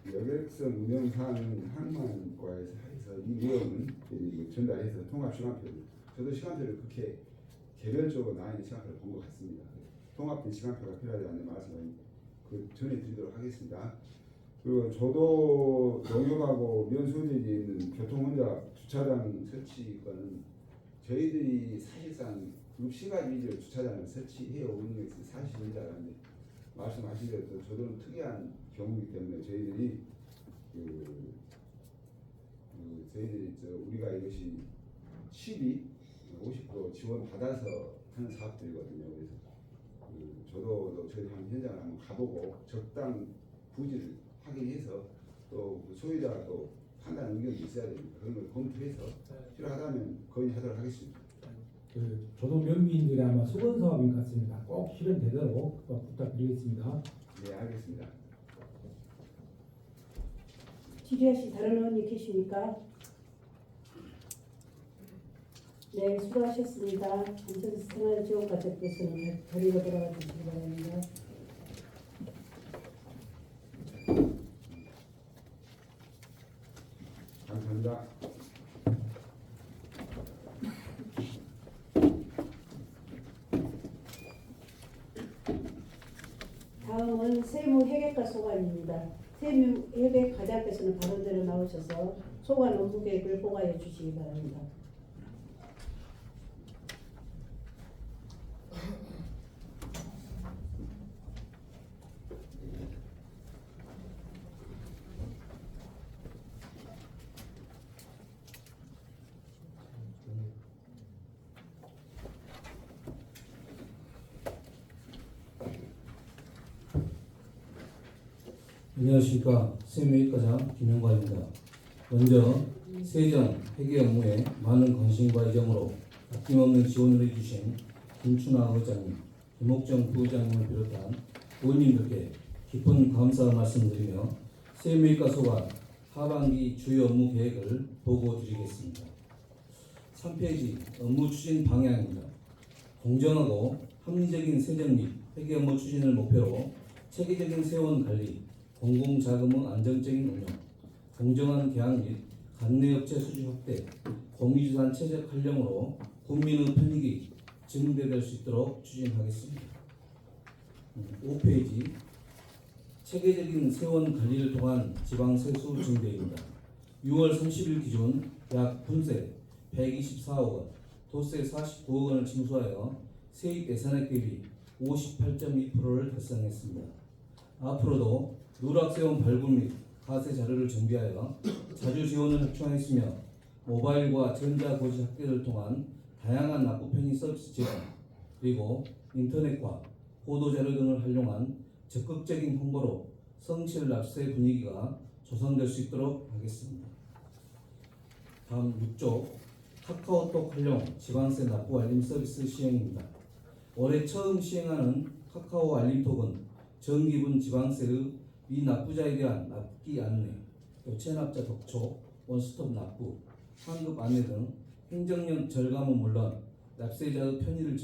여객선 운영 사항은 항만과에서 해서 이 내용은 전달해서 통합 시간표를 저도 시간표를 그렇게 개별적으로 나와 있는 시간표를 본 것 같습니다. 통합된 시간표가 필요하지 않는 말씀을 전해드리도록 하겠습니다. 그리고 저도 농협하고 면소재지에 있는 교통혼잡 주차장 설치권은 저희들이 사실상 60가지 위주로 주차장을 설치해 오는 것이 사실입니다라는 말씀하신 대로 저도 특이한 경우이기 때문에 저희들이 우리가 이것이 50% 지원 받아서 하는 사업들이거든요. 그래서 저도 저희 현장을 한번 가보고 적당 부지를 확인해서 또 소유자가 또 판단 의견이 있어야 됩니다. 그런 걸 검토해서 필요하다면 건의하도록 하겠습니다. 저도 면민들의 아마 수건 사업인 것 같습니다. 꼭 실현되도록 부탁드리겠습니다. 네, 알겠습니다. 질의하실 다른 의원님 계십니까? 네, 수고하셨습니다. 안전생활지원과장께서는 자리로 돌아가 주시기 바랍니다. 감사합니다. 다음은 세무회계과 소관입니다. 세무회계과장께서는 발언대로 나오셔서 소관 업무 계획을 보고해 주시기 바랍니다. 안녕하십니까. 세무회계과장 김영관입니다. 먼저 세전 회계 업무에 많은 관심과 애정으로 아낌없는 지원을 해주신 김춘하 의장님, 김옥정 부의장님을 비롯한 의원님들께 깊은 감사 말씀드리며 세무회계과 소관 하반기 주요 업무 계획을 보고드리겠습니다. 3페이지 업무 추진 방향입니다. 공정하고 합리적인 세전 및 회계 업무 추진을 목표로 체계적인 세원 관리, 공공자금의 안정적인 운영, 공정한 계약 및 관내업체 수주 확대, 공유자산 최적 활용으로 국민의 편익이 증대될 수 있도록 추진하겠습니다. 5페이지 체계적인 세원 관리를 통한 지방 세수 증대입니다. 6월 30일 기준 약 분세 124억 원, 도세 49억 원을 징수하여 세입 예산액 대비 58.2%를 달성했습니다. 앞으로도 누락세원 발굴 및 가세 자료를 정비하여 자주 지원을 확충하였으며 모바일과 전자고시 확대를 통한 다양한 납부 편의 서비스 제공, 그리고 인터넷과 보도자료 등을 활용한 적극적인 홍보로 성실 납세 분위기가 조성될 수 있도록 하겠습니다. 다음 6조 카카오톡 활용 지방세 납부 알림 서비스 시행입니다. 올해 처음 시행하는 카카오 알림톡은 정기분 지방세의 미납부자에 대한 납기 안내, 체납자 덕촉, 원스톱 납부, 환급 안내 등 행정력 절감은 물론 납세자의 편의를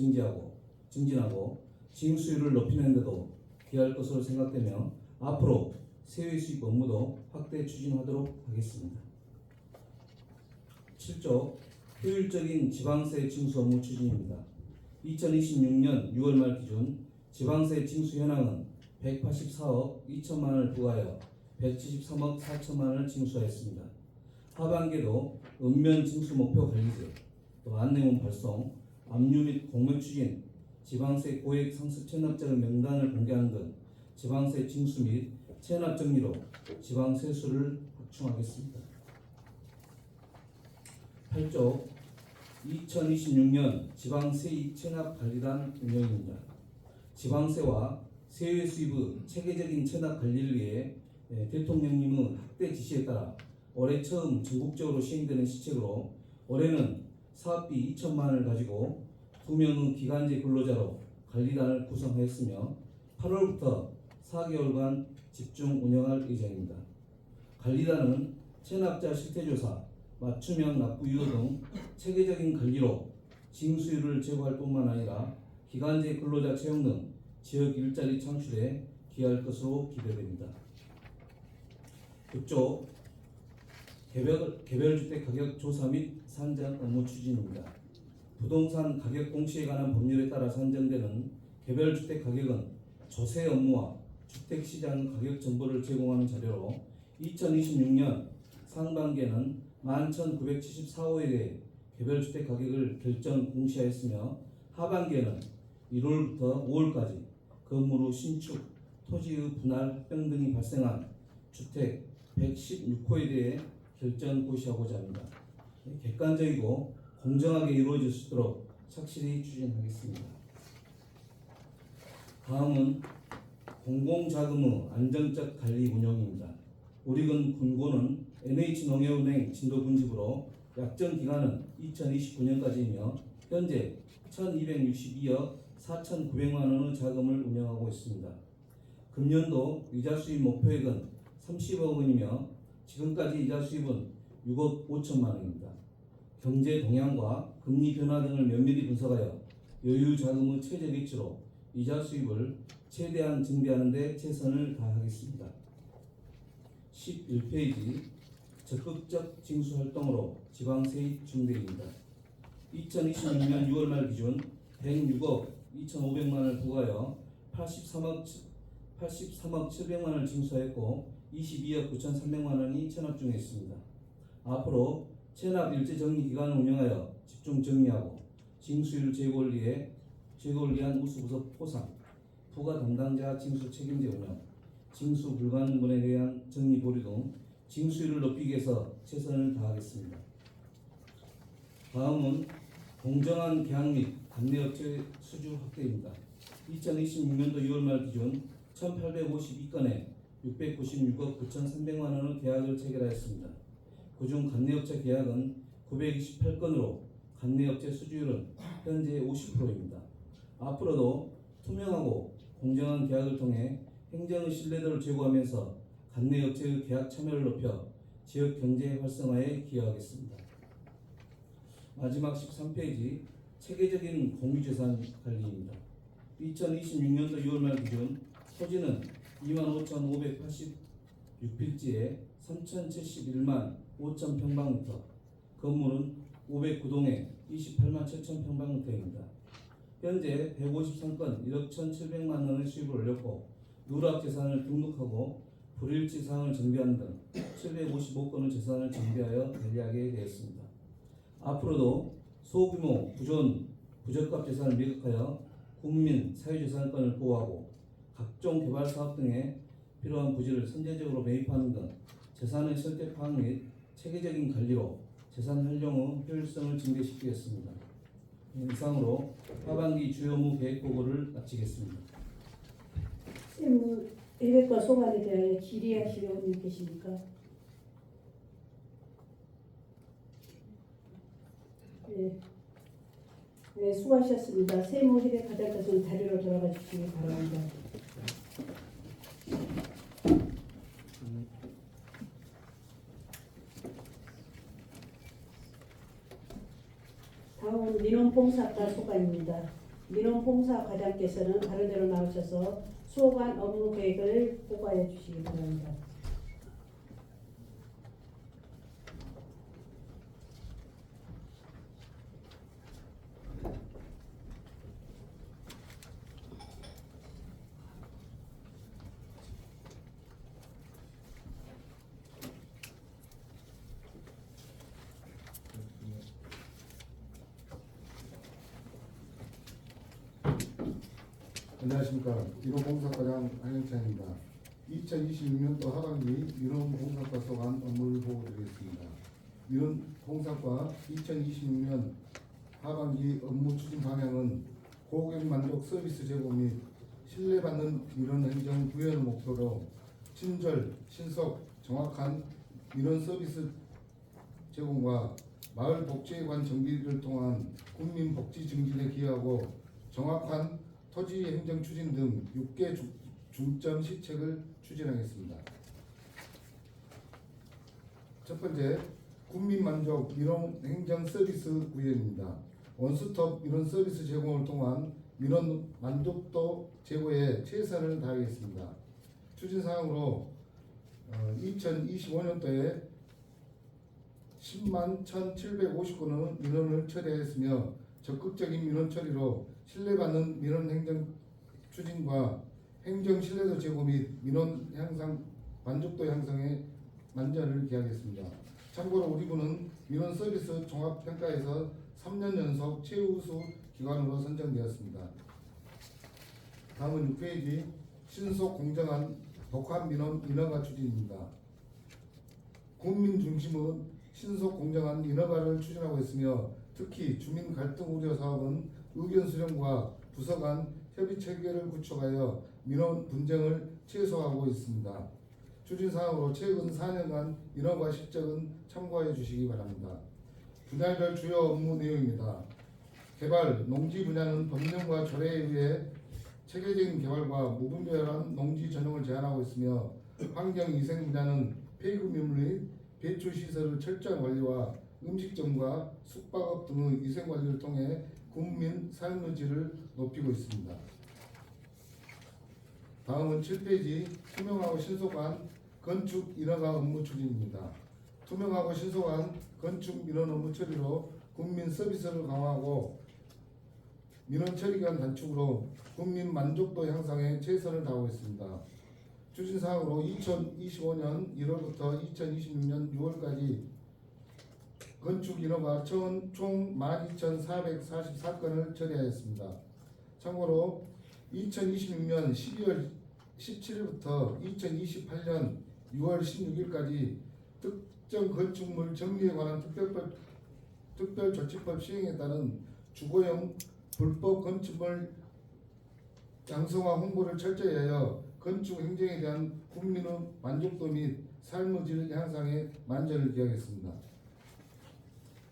증진하고 징수율을 높이는 데도 기여할 것으로 생각되며 앞으로 세외 수입 업무도 확대 추진하도록 하겠습니다. 7조 효율적인 지방세 징수 업무 추진입니다. 2026년 6월 말 기준 지방세 징수 현황은 184억 2천만 원을 부과하여 173억 4천만 원을 징수하였습니다. 하반기에도 읍면 징수 목표 관리제, 또 안내문 발송, 압류 및 공모 추진, 지방세 고액 상습 체납자의 명단을 공개하는 등 지방세 징수 및 체납 정리로 지방세수를 확충하겠습니다. 8조 2026년 지방세입 체납관리단 운영입니다. 지방세와 세외 수입의 체계적인 체납 관리를 위해 대통령님의 확대 지시에 따라 올해 처음 전국적으로 시행되는 시책으로 올해는 사업비 2천만 원을 가지고 2명의 기간제 근로자로 관리단을 구성하였으며 8월부터 4개월간 집중 운영할 예정입니다. 관리단은 체납자 실태조사, 맞춤형 납부 유효 등 체계적인 관리로 징수율을 제고할 뿐만 아니라 기간제 근로자 채용 등 지역 일자리 창출에 기여할 것으로 기대됩니다. 6조 개별주택 가격 조사 및 산정 업무 추진입니다. 부동산 가격 공시에 관한 법률에 따라 산정되는 개별주택 가격은 조세 업무와 주택시장 가격 정보를 제공하는 자료로 2026년 상반기에는 11,974호에 대해 개별주택 가격을 결정 공시하였으며 하반기에는 1월부터 5월까지 건물 후 신축, 토지의 분할 합병 등이 발생한 주택 116호에 대해 결정 고시하고자 합니다. 객관적이고 공정하게 이루어질 수 있도록 착실히 추진하겠습니다. 다음은 공공자금의 안정적 관리 운영입니다. 우리군 군고는 NH농협은행 진도분집으로 약정 기간은 2029년까지이며 현재 1,262억 4,900만 원의 자금을 운영하고 있습니다. 금년도 이자 수입 목표액은 30억 원이며 지금까지 이자 수입은 6억 5천만 원입니다. 경제 동향과 금리 변화 등을 면밀히 분석하여 여유 자금의 최적 위치로 이자 수입을 최대한 증대하는 데 최선을 다하겠습니다. 11페이지 적극적 징수 활동으로 지방세입 증대입니다. 2026년 6월 말 기준 106억 2,500만 원을 부과하여 83억 700만 원을 징수하였고 22억 9,300만 원이 체납 중에 있습니다. 앞으로 체납 일제 정리 기간을 운영하여 집중 정리하고 징수율 제고를 위한 우수부서 포상, 부가 담당자 징수 책임제 운영, 징수 불가능분에 대한 정리 보류 등 징수율을 높이기 위해서 최선을 다하겠습니다. 다음은 공정한 계약 및 관내업체 수주 확대입니다. 2026년도 6월 말 기준 1,852건에 696억 9,300만 원의 계약을 체결하였습니다. 그중 관내업체 계약은 928건으로 관내업체 수주율은 현재 50%입니다. 앞으로도 투명하고 공정한 계약을 통해 행정의 신뢰도를 제고하면서 관내업체의 계약 참여를 높여 지역 경제 활성화에 기여하겠습니다. 마지막 13페이지 체계적인 공유재산 관리입니다. 2026년도 6월 말 기준 토지는 25,586필지에 3,071만 5천 평방미터, 건물은 509동에 28만 7천 평방미터입니다. 현재 153건 1억 1,700만 원의 수입을 올렸고 누락재산을 등록하고 불일치 사항을 정비하는 등 755건의 재산을 정비하여 관리하게 되었습니다. 앞으로도 소규모 부적합 재산을 매각하여 국민 사유재산권을 보호하고 각종 개발 사업 등에 필요한 부지를 선제적으로 매입하는 등 재산의 설계 파악 및 체계적인 관리로 재산 활용의 효율성을 증대시키겠습니다. 이상으로 하반기 주요 업무 계획 보고를 마치겠습니다. 계획과 소관에 대하여 질의하실 의원님 계십니까? 네. 네, 수고하셨습니다. 세무 회계 과장께서는 자리로 돌아가 주시기 바랍니다. 다음은 민원봉사과 소관입니다. 민원봉사 과장께서는 바로대로 나오셔서 소관 업무 계획을 보고해 주시기 바랍니다. 안녕하십니까. 민원봉사과장 안영찬입니다. 2026년도 하반기 민원봉사과 소관 업무를 보고드리겠습니다. 민원봉사과 2026년 하반기 업무 추진 방향은 고객 만족 서비스 제공 및 신뢰받는 민원행정 구현을 목표로 친절, 신속, 정확한 민원 서비스 제공과 마을 복지관 정비를 통한 국민 복지 증진에 기여하고 정확한 토지 행정 추진 등 6개 중점 시책을 추진하겠습니다. 첫 번째, 국민 만족 민원 행정 서비스 구현입니다. 원스톱 민원 서비스 제공을 통한 민원 만족도 제고에 최선을 다하겠습니다. 추진 사항으로 2025년도에 10만 1,750건의 민원을 처리하였으며 적극적인 민원 처리로 신뢰받는 민원 행정 추진과 행정 신뢰도 제고 및 민원 향상 만족도 향상에 만전을 기하겠습니다. 참고로 우리 부는 민원 서비스 종합 평가에서 3년 연속 최우수 기관으로 선정되었습니다. 다음은 6페이지 신속 공정한 독한 민원 인허가 추진입니다. 국민 중심의 신속 공정한 인허가를 추진하고 있으며 특히 주민 갈등 우려 사업은 의견 수렴과 부서 간 협의 체계를 구축하여 민원 분쟁을 최소화하고 있습니다. 추진 사항으로 최근 4년간 인허가 실적은 참고해 주시기 바랍니다. 분야별 주요 업무 내용입니다. 개발, 농지 분야는 법령과 조례에 의해 체계적인 개발과 무분별한 농지 전용을 제한하고 있으며 환경위생 분야는 폐기물 및 배출시설의 철저한 관리와 음식점과 숙박업 등의 위생관리를 통해 국민 삶의 질을 높이고 있습니다. 다음은 7페이지 투명하고 신속한 건축 인허가 업무 추진입니다. 투명하고 신속한 건축 민원 업무 처리로 국민 서비스를 강화하고 민원 처리기간 단축으로 국민 만족도 향상에 최선을 다하고 있습니다. 추진사항으로 2025년 1월부터 2026년 6월까지 건축 인허가 총 12,444건을 처리하였습니다. 참고로 2026년 12월 17일부터 2028년 6월 16일까지 특정 건축물 정리에 관한 특별조치법 시행에 따른 주거용 불법 건축물 양성화 홍보를 철저히 하여 건축 행정에 대한 국민의 만족도 및 삶의 질 향상에 만전을 기하겠습니다.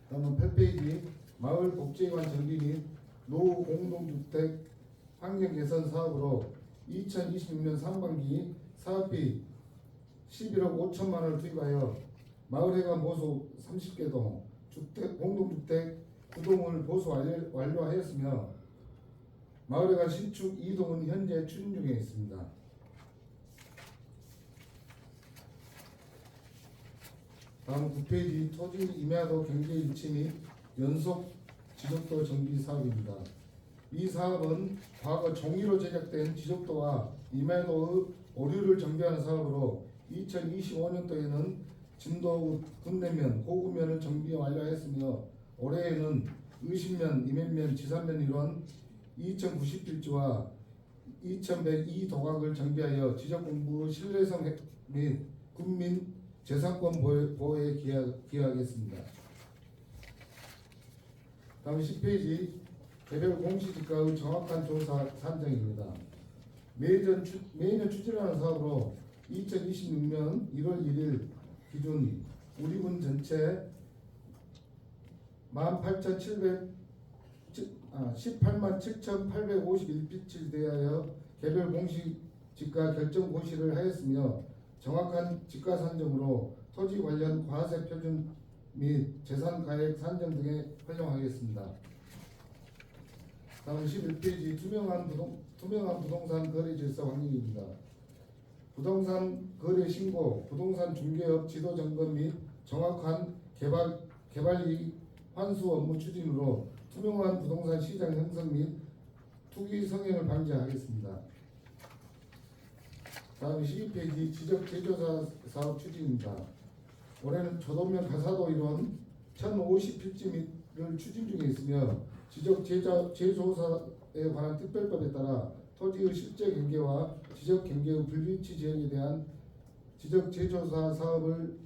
다음은 8페이지 마을 복지관 정비 및 노후 공동주택 환경 개선 사업으로 2026년 상반기 사업비 11억 5천만 원을 투입하여 마을회관 보수 30개 동, 공동주택 9동을 보수 완료하였으며 마을회관 신축 2동은 현재 추진 중에 있습니다. 다음 9페이지 토지 임야도 경계 일치 및 연속 지적도 정비 사업입니다. 이 사업은 과거 종이로 제작된 지적도와 임야도의 오류를 정비하는 사업으로 2025년도에는 진도 군내면, 호구면을 정비 완료하였으며 올해에는 의심면, 임해면, 지산면 일원 2,090필지와 2,102 도각을 정비하여 지적공부 신뢰성 및 국민 재산권 보호에 기여하겠습니다. 다음 10페이지 개별 공시지가의 정확한 조사 산정입니다. 매년 추진하는 사업으로 2026년 1월 1일 기준 우리 군 전체 18만 7,851빛을 대하여 개별 공시 지가 결정 고시를 하였으며 정확한 지가 산정으로 토지 관련 과세 표준 및 재산 가액 산정 등에 활용하겠습니다. 다음 11페이지 투명한 부동산 거래 질서 확립입니다. 부동산 거래 신고, 부동산 중개업 지도 점검 및 정확한 개발 이익 환수 업무 추진으로 투명한 부동산 시장 형성 및 투기 성행을 방지하겠습니다. 다음 12페이지 지적 제조사 사업 추진입니다. 올해는 조도면 가사도 이론 1050필지를 추진 중에 있으며 지적 제조사에 관한 특별법에 따라 토지의 실제 경계와 지적 경계의 불일치 지역에 대한 지적 제조사 사업을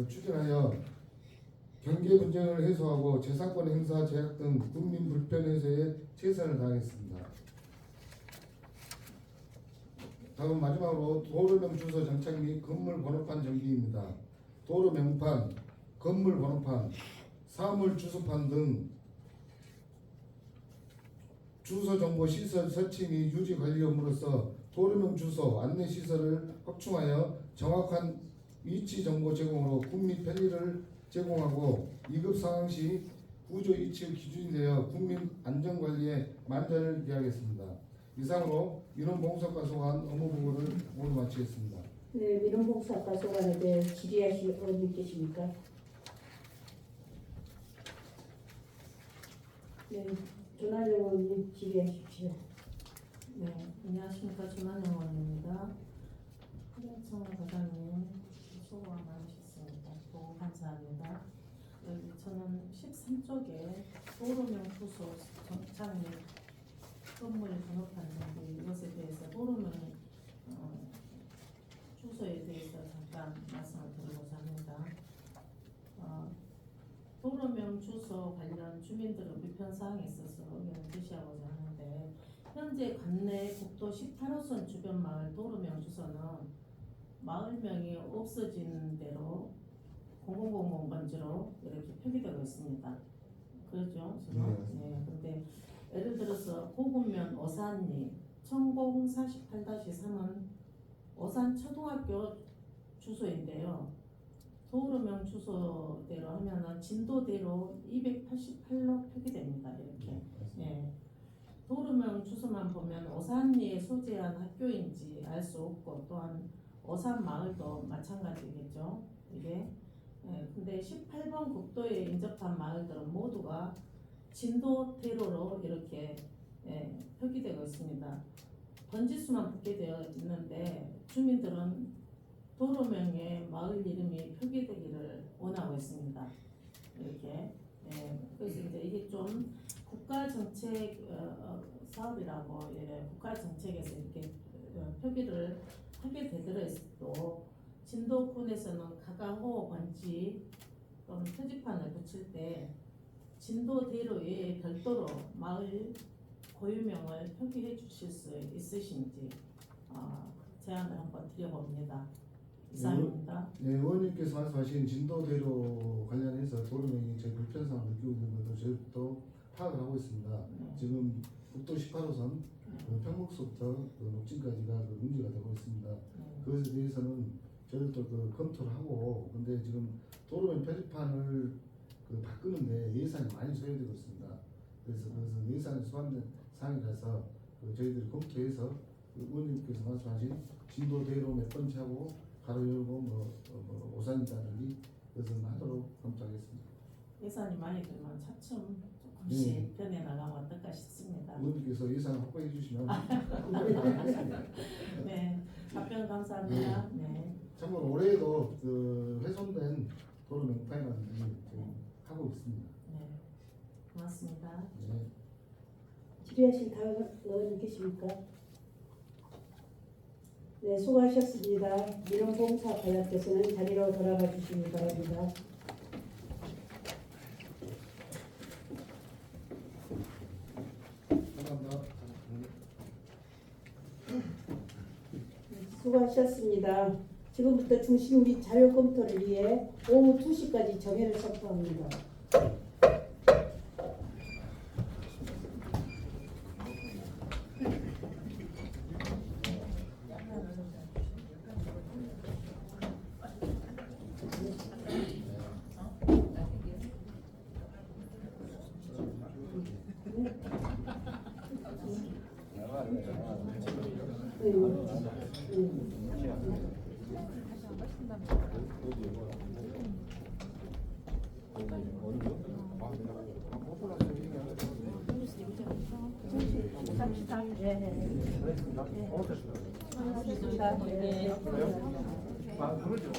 추진하여 경계 분쟁을 해소하고 재산권 행사 제약 등 국민 불편 해소에 최선을 다하겠습니다. 다음 마지막으로 도로명 주소 장착 및 건물 번호판 정비입니다. 도로 명판, 건물 번호판, 사물 주소판 등 주소 정보 시설 설치 및 유지 관리 업무로서 도로명 주소 안내 시설을 확충하여 정확한 위치 정보 제공으로 국민 편의를 제공하고 위급 상황 시 구조 위치 기준이 되어 국민 안전 관리에 만전을 기하겠습니다. 이상으로 민원봉사과 소관 업무 보고를 모두 마치겠습니다. 네, 민원봉사과 소관에 대해 질의하실 의원님 계십니까? 네, 조난영 의원님 질의하십시오. 네, 안녕하십니까. 조난영 의원입니다. 하동청 과장님 수고 많으셨습니다. 보고 감사합니다. 여기 저는 13쪽에 도로명 주소 정착 및 건물 번호판 정비 이것에 대해서 도로명 주소에 대해서 잠깐 말씀을 드리고자 합니다. 도로명 주소 관련 주민들의 불편 사항에 있어서 의견을 제시하고자 하는데 현재 관내 국도 18호선 주변 마을 도로명 주소는 마을명이 없어진 대로 0000번지로 이렇게 표기되고 있습니다. 그렇죠? 네. 근데 예를 들어서 고군면 어산리 1048-3은 어산 초등학교 주소인데요. 도로명 주소대로 하면은 진도대로 288로 표기됩니다. 이렇게. 네. 도로명 주소만 보면 어산리에 소재한 학교인지 알 수 없고 또한 어산 마을도 마찬가지겠죠. 이게. 네. 근데 18번 국도에 인접한 마을들은 모두가 진도대로로 이렇게 표기되고 있습니다. 번지수만 붙게 되어 있는데 주민들은 도로명에 마을 이름이 표기되기를 원하고 있습니다. 이렇게. 그래서 이제 이게 좀 국가 정책 사업이라고 국가 정책에서 이렇게 표기를 하게 되더라도 진도군에서는 가가호 번지 또는 표지판을 붙일 때 진도대로에 별도로 마을 고유명을 표기해 주실 수 있으신지 제안을 한번 드려봅니다. 이상입니다. 네, 의원님께서 말씀하신 진도대로 관련해서 도로명이 저희 불편사항을 느끼고 있는 것도 저희도 파악을 하고 있습니다. 네. 지금 국도 18호선 평목서부터 녹진까지가 문제가 되고 있습니다. 그것에 대해서는 저희도 검토를 하고, 근데 지금 도로명 표지판을 바꾸는데 예산이 많이 소요되고 있습니다. 그래서 그것은 예산이 소환된 사항이라서 저희들이 검토해서 의원님께서 말씀하신 진도대로 몇 번째 하고 가로 열고 오산이라든지 그것은 하도록 검토하겠습니다. 예산이 많이 들면 차츰 조금씩 변해 나가면 어떨까 싶습니다. 의원님께서 예산을 확보해 주시면 하겠습니다. 네, 답변 감사합니다. 네. 참고로 올해에도 훼손된 도로 명판이라든지 하고 있습니다. 네, 고맙습니다. 네. 질의하실 다음 의원님 계십니까? 네, 수고하셨습니다. 민원봉사 관련돼서는 자리로 돌아가 주시기 바랍니다. 감사합니다. 수고하셨습니다. 지금부터 중심 및 자료 검토를 위해 오후 2시까지 정회를 선포합니다. 아, 그러죠.